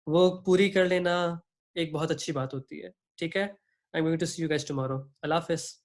वो पूरी कर लेना एक बहुत अच्छी बात होती है। ठीक है, I am going to see you guys tomorrow. अल्लाह हाफिज़।